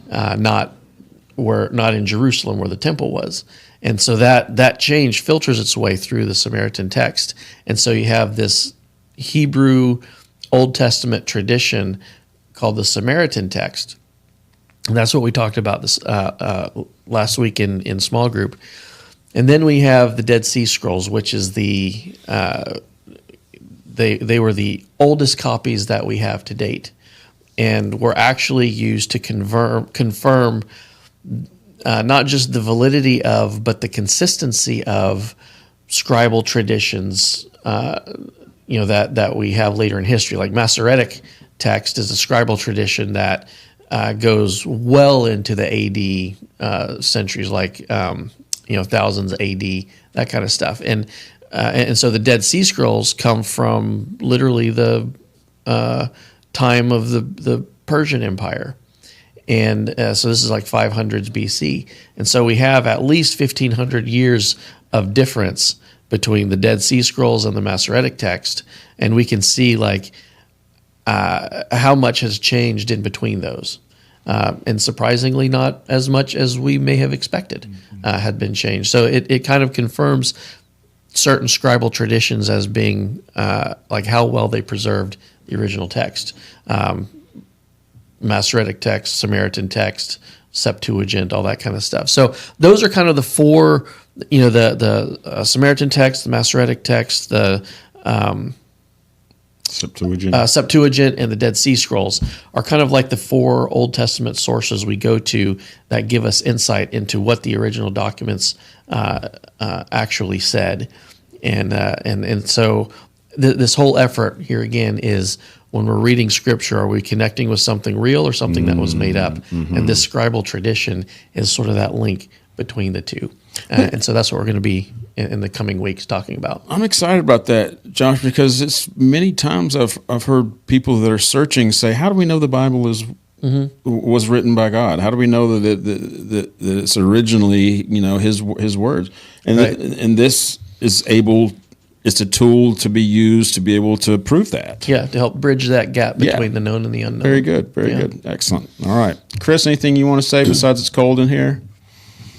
not in Jerusalem where the temple was. And so that change filters its way through the Samaritan text. And so you have this Hebrew Old Testament tradition called the Samaritan text. And that's what we talked about this last week in small group. And then we have the Dead Sea Scrolls, which is they were the oldest copies that we have to date, and were actually used to confirm not just the validity of, but the consistency of scribal traditions, that we have later in history. Like Masoretic text is a scribal tradition that goes well into the AD centuries, like thousands AD, that kind of stuff. And so the Dead Sea Scrolls come from literally the time of the Persian Empire. And so this is like 500s BC. And so we have at least 1,500 years of difference between the Dead Sea Scrolls and the Masoretic text. And we can see how much has changed in between those. And surprisingly, not as much as we may have expected had been changed. So it kind of confirms certain scribal traditions as being like how well they preserved the original text. Masoretic text, Samaritan text, Septuagint, all that kind of stuff. So those are kind of the four the Samaritan text, the Masoretic text, the Septuagint, and the Dead Sea Scrolls are kind of like the 4 Old Testament sources we go to that give us insight into what the original documents actually said, and so this whole effort here again is, when we're reading Scripture, are we connecting with something real or something that was made up? And this scribal tradition is sort of that link between the two, and so that's what we're going to be in the coming weeks talking about. I'm excited about that, Josh, because it's many times I've heard people that are searching say, "How do we know the Bible was written by God? How do we know that it's originally His words?" And and this is able. It's a tool to be used to be able to prove that. Yeah, to help bridge that gap between the known and the unknown. Very good, very good, excellent. All right, Chris, anything you want to say besides it's cold in here?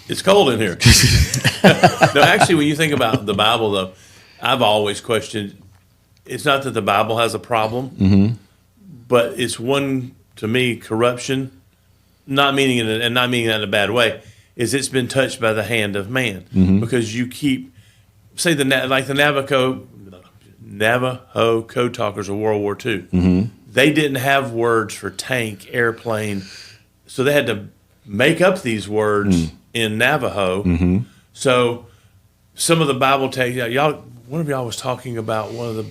It's cold in here. No, actually, when you think about the Bible, though, I've always questioned. It's not that the Bible has a problem, but it's one, to me, corruption. Not meaning it, and not meaning that in a bad way. Is it's been touched by the hand of man, because you keep. Say the Navajo code talkers of World War II. They didn't have words for tank, airplane, so they had to make up these words in Navajo. So some of the Bible text, one of y'all was talking about one of the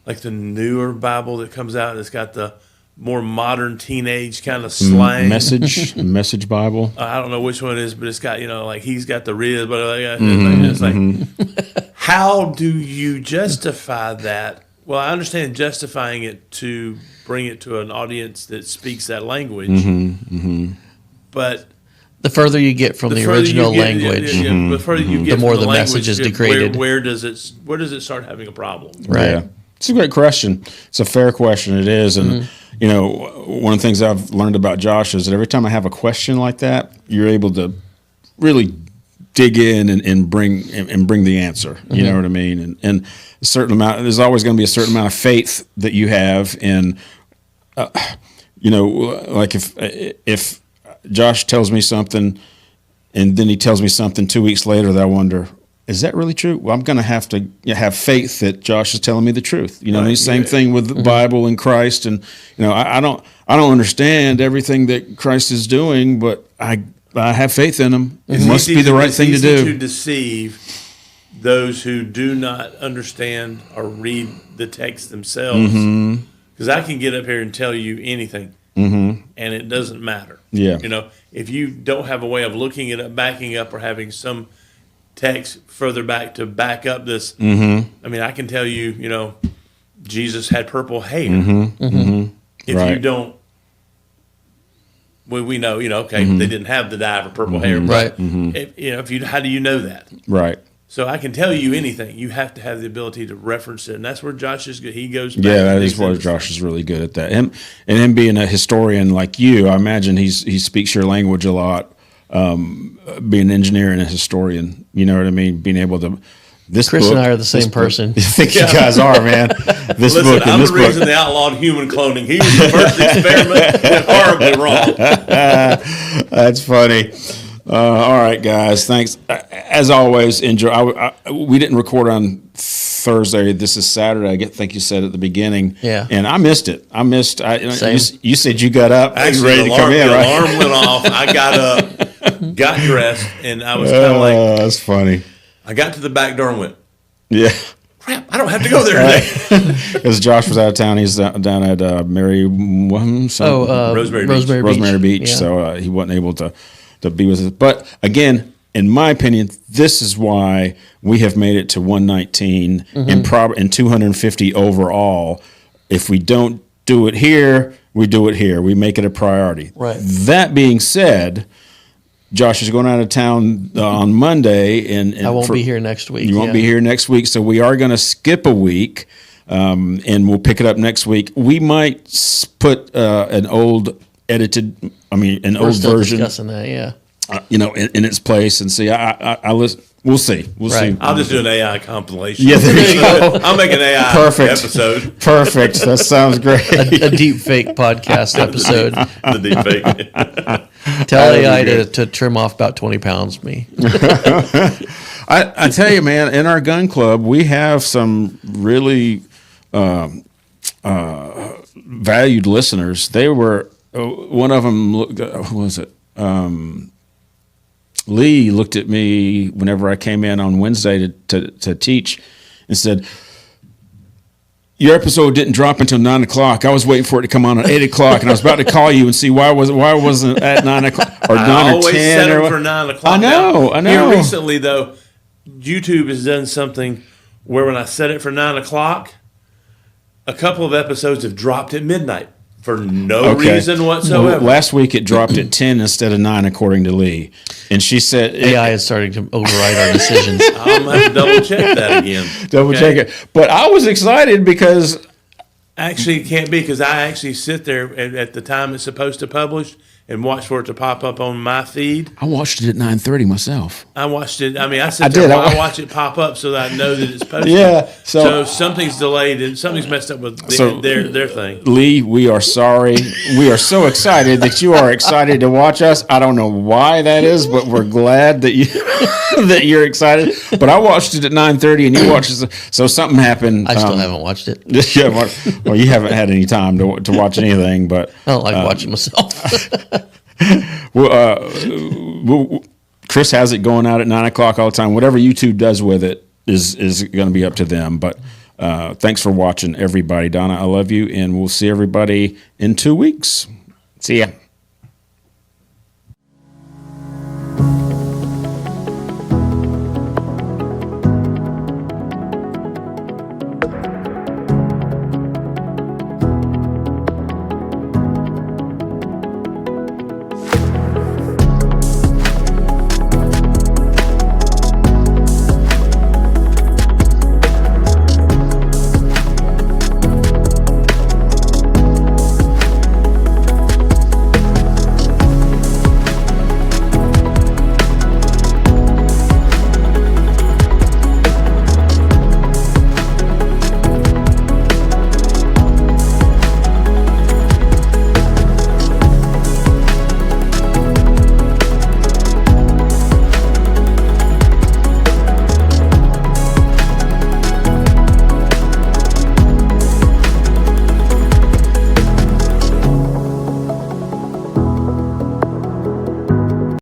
like the newer Bible that comes out, and it's got the more modern teenage kind of slang. Message Bible. I don't know which one it is, but it's got, like he's got the rib, but it's like, how do you justify that? Well, I understand justifying it to bring it to an audience that speaks that language, but the further you get from the original language, the further you get, the more from the language, message is degraded. Where does it start having a problem? Right. Yeah. It's a great question. It's a fair question. It is. And, one of the things I've learned about Josh is that every time I have a question like that, you're able to really dig in and bring the answer. You know what I mean? And a certain amount, there's always going to be a certain amount of faith that you have in, like if Josh tells me something and then he tells me something 2 weeks later that I wonder, is that really true? Well, I'm going to have faith that Josh is telling me the truth. Same thing with the Bible and Christ. And, I don't understand everything that Christ is doing, but I have faith in him. It must be the right thing to do. It's easy to deceive those who do not understand or read the text themselves. Because I can get up here and tell you anything, and it doesn't matter. Yeah. If you don't have a way of looking it up, backing up, or having some text further back to back up this. I mean, I can tell you, Jesus had purple hair. If you don't, we know, okay, they didn't have the dye for purple hair, right? How do you know that? Right. So I can tell you anything. You have to have the ability to reference it, and that's where Josh is good. He goes back. Yeah, that is where Josh is really good at that. Him being a historian like you, I imagine he speaks your language a lot. Being an engineer and a historian, you know what I mean? Being able to, Chris book, and I are the same person. I think you guys are, man. Listen, I'm the reason they outlawed human cloning. He was the first experiment went horribly wrong. That's funny. All right, guys. Thanks. As always, enjoy. We didn't record on Thursday. This is Saturday. I think you said at the beginning. Yeah. And I missed it. You said you got up. Actually, ready to come in, right? The alarm went off. I got up, got dressed, and I was kind of like, that's funny. I got to the back door and went, yeah. Crap, I don't have to go there today. Because Josh was out of town. He's down at Rosemary Beach. Yeah. So he wasn't able to be with us. But again, in my opinion, this is why we have made it to 119 and 250 overall. If we don't do it here, we do it here. We make it a priority. Right. That being said, Josh is going out of town on Monday, and I won't be here next week. You won't be here next week, so we are going to skip a week, and we'll pick it up next week. We might put an old edited, We're old still version, discussing that, yeah. In its place, and see. I listen. We'll see. We'll see. I'll just do an AI compilation. Yeah, there you go. I'll make an AI episode. Perfect. That sounds great. A deep fake podcast episode. The deep fake. Tell That'd be AI good. to trim off about 20 pounds. Me. I tell you, man, in our gun club, we have some really valued listeners. They were one of them. Who was it? Lee looked at me whenever I came in on Wednesday to teach, and said, "Your episode didn't drop until 9 o'clock. I was waiting for it to come on at 8 o'clock, and I was about to call you and see why wasn't at 9 o'clock or 9 I or always 10 set or them for 9 o'clock. I know. Here recently, though, YouTube has done something where when I set it for 9 o'clock, a couple of episodes have dropped at midnight for no reason whatsoever. Last week it dropped at 10 instead of 9, according to Lee. And she said AI is starting to override our decisions. I'm going to have to double check that again. check it. But I was excited because Actually, it can't be because I actually sit there at the time it's supposed to publish and watch for it to pop up on my feed. I watched it at 9:30 myself. I watched it. I mean, I sit there while I watch it pop up so that I know that it's posted. Yeah. So something's delayed and something's messed up with their thing. Lee, we are sorry. We are so excited that you are excited to watch us. I don't know why that is, but we're glad that you that you're excited. But I watched it at 9:30 and you watched it. So something happened. I still haven't watched it. Yeah, well, you haven't had any time to watch anything, but I don't like watching myself. Chris has it going out at 9 o'clock all the time. Whatever YouTube does with it is going to be up to them. But thanks for watching, everybody. Donna, I love you, and we'll see everybody in 2 weeks. See ya.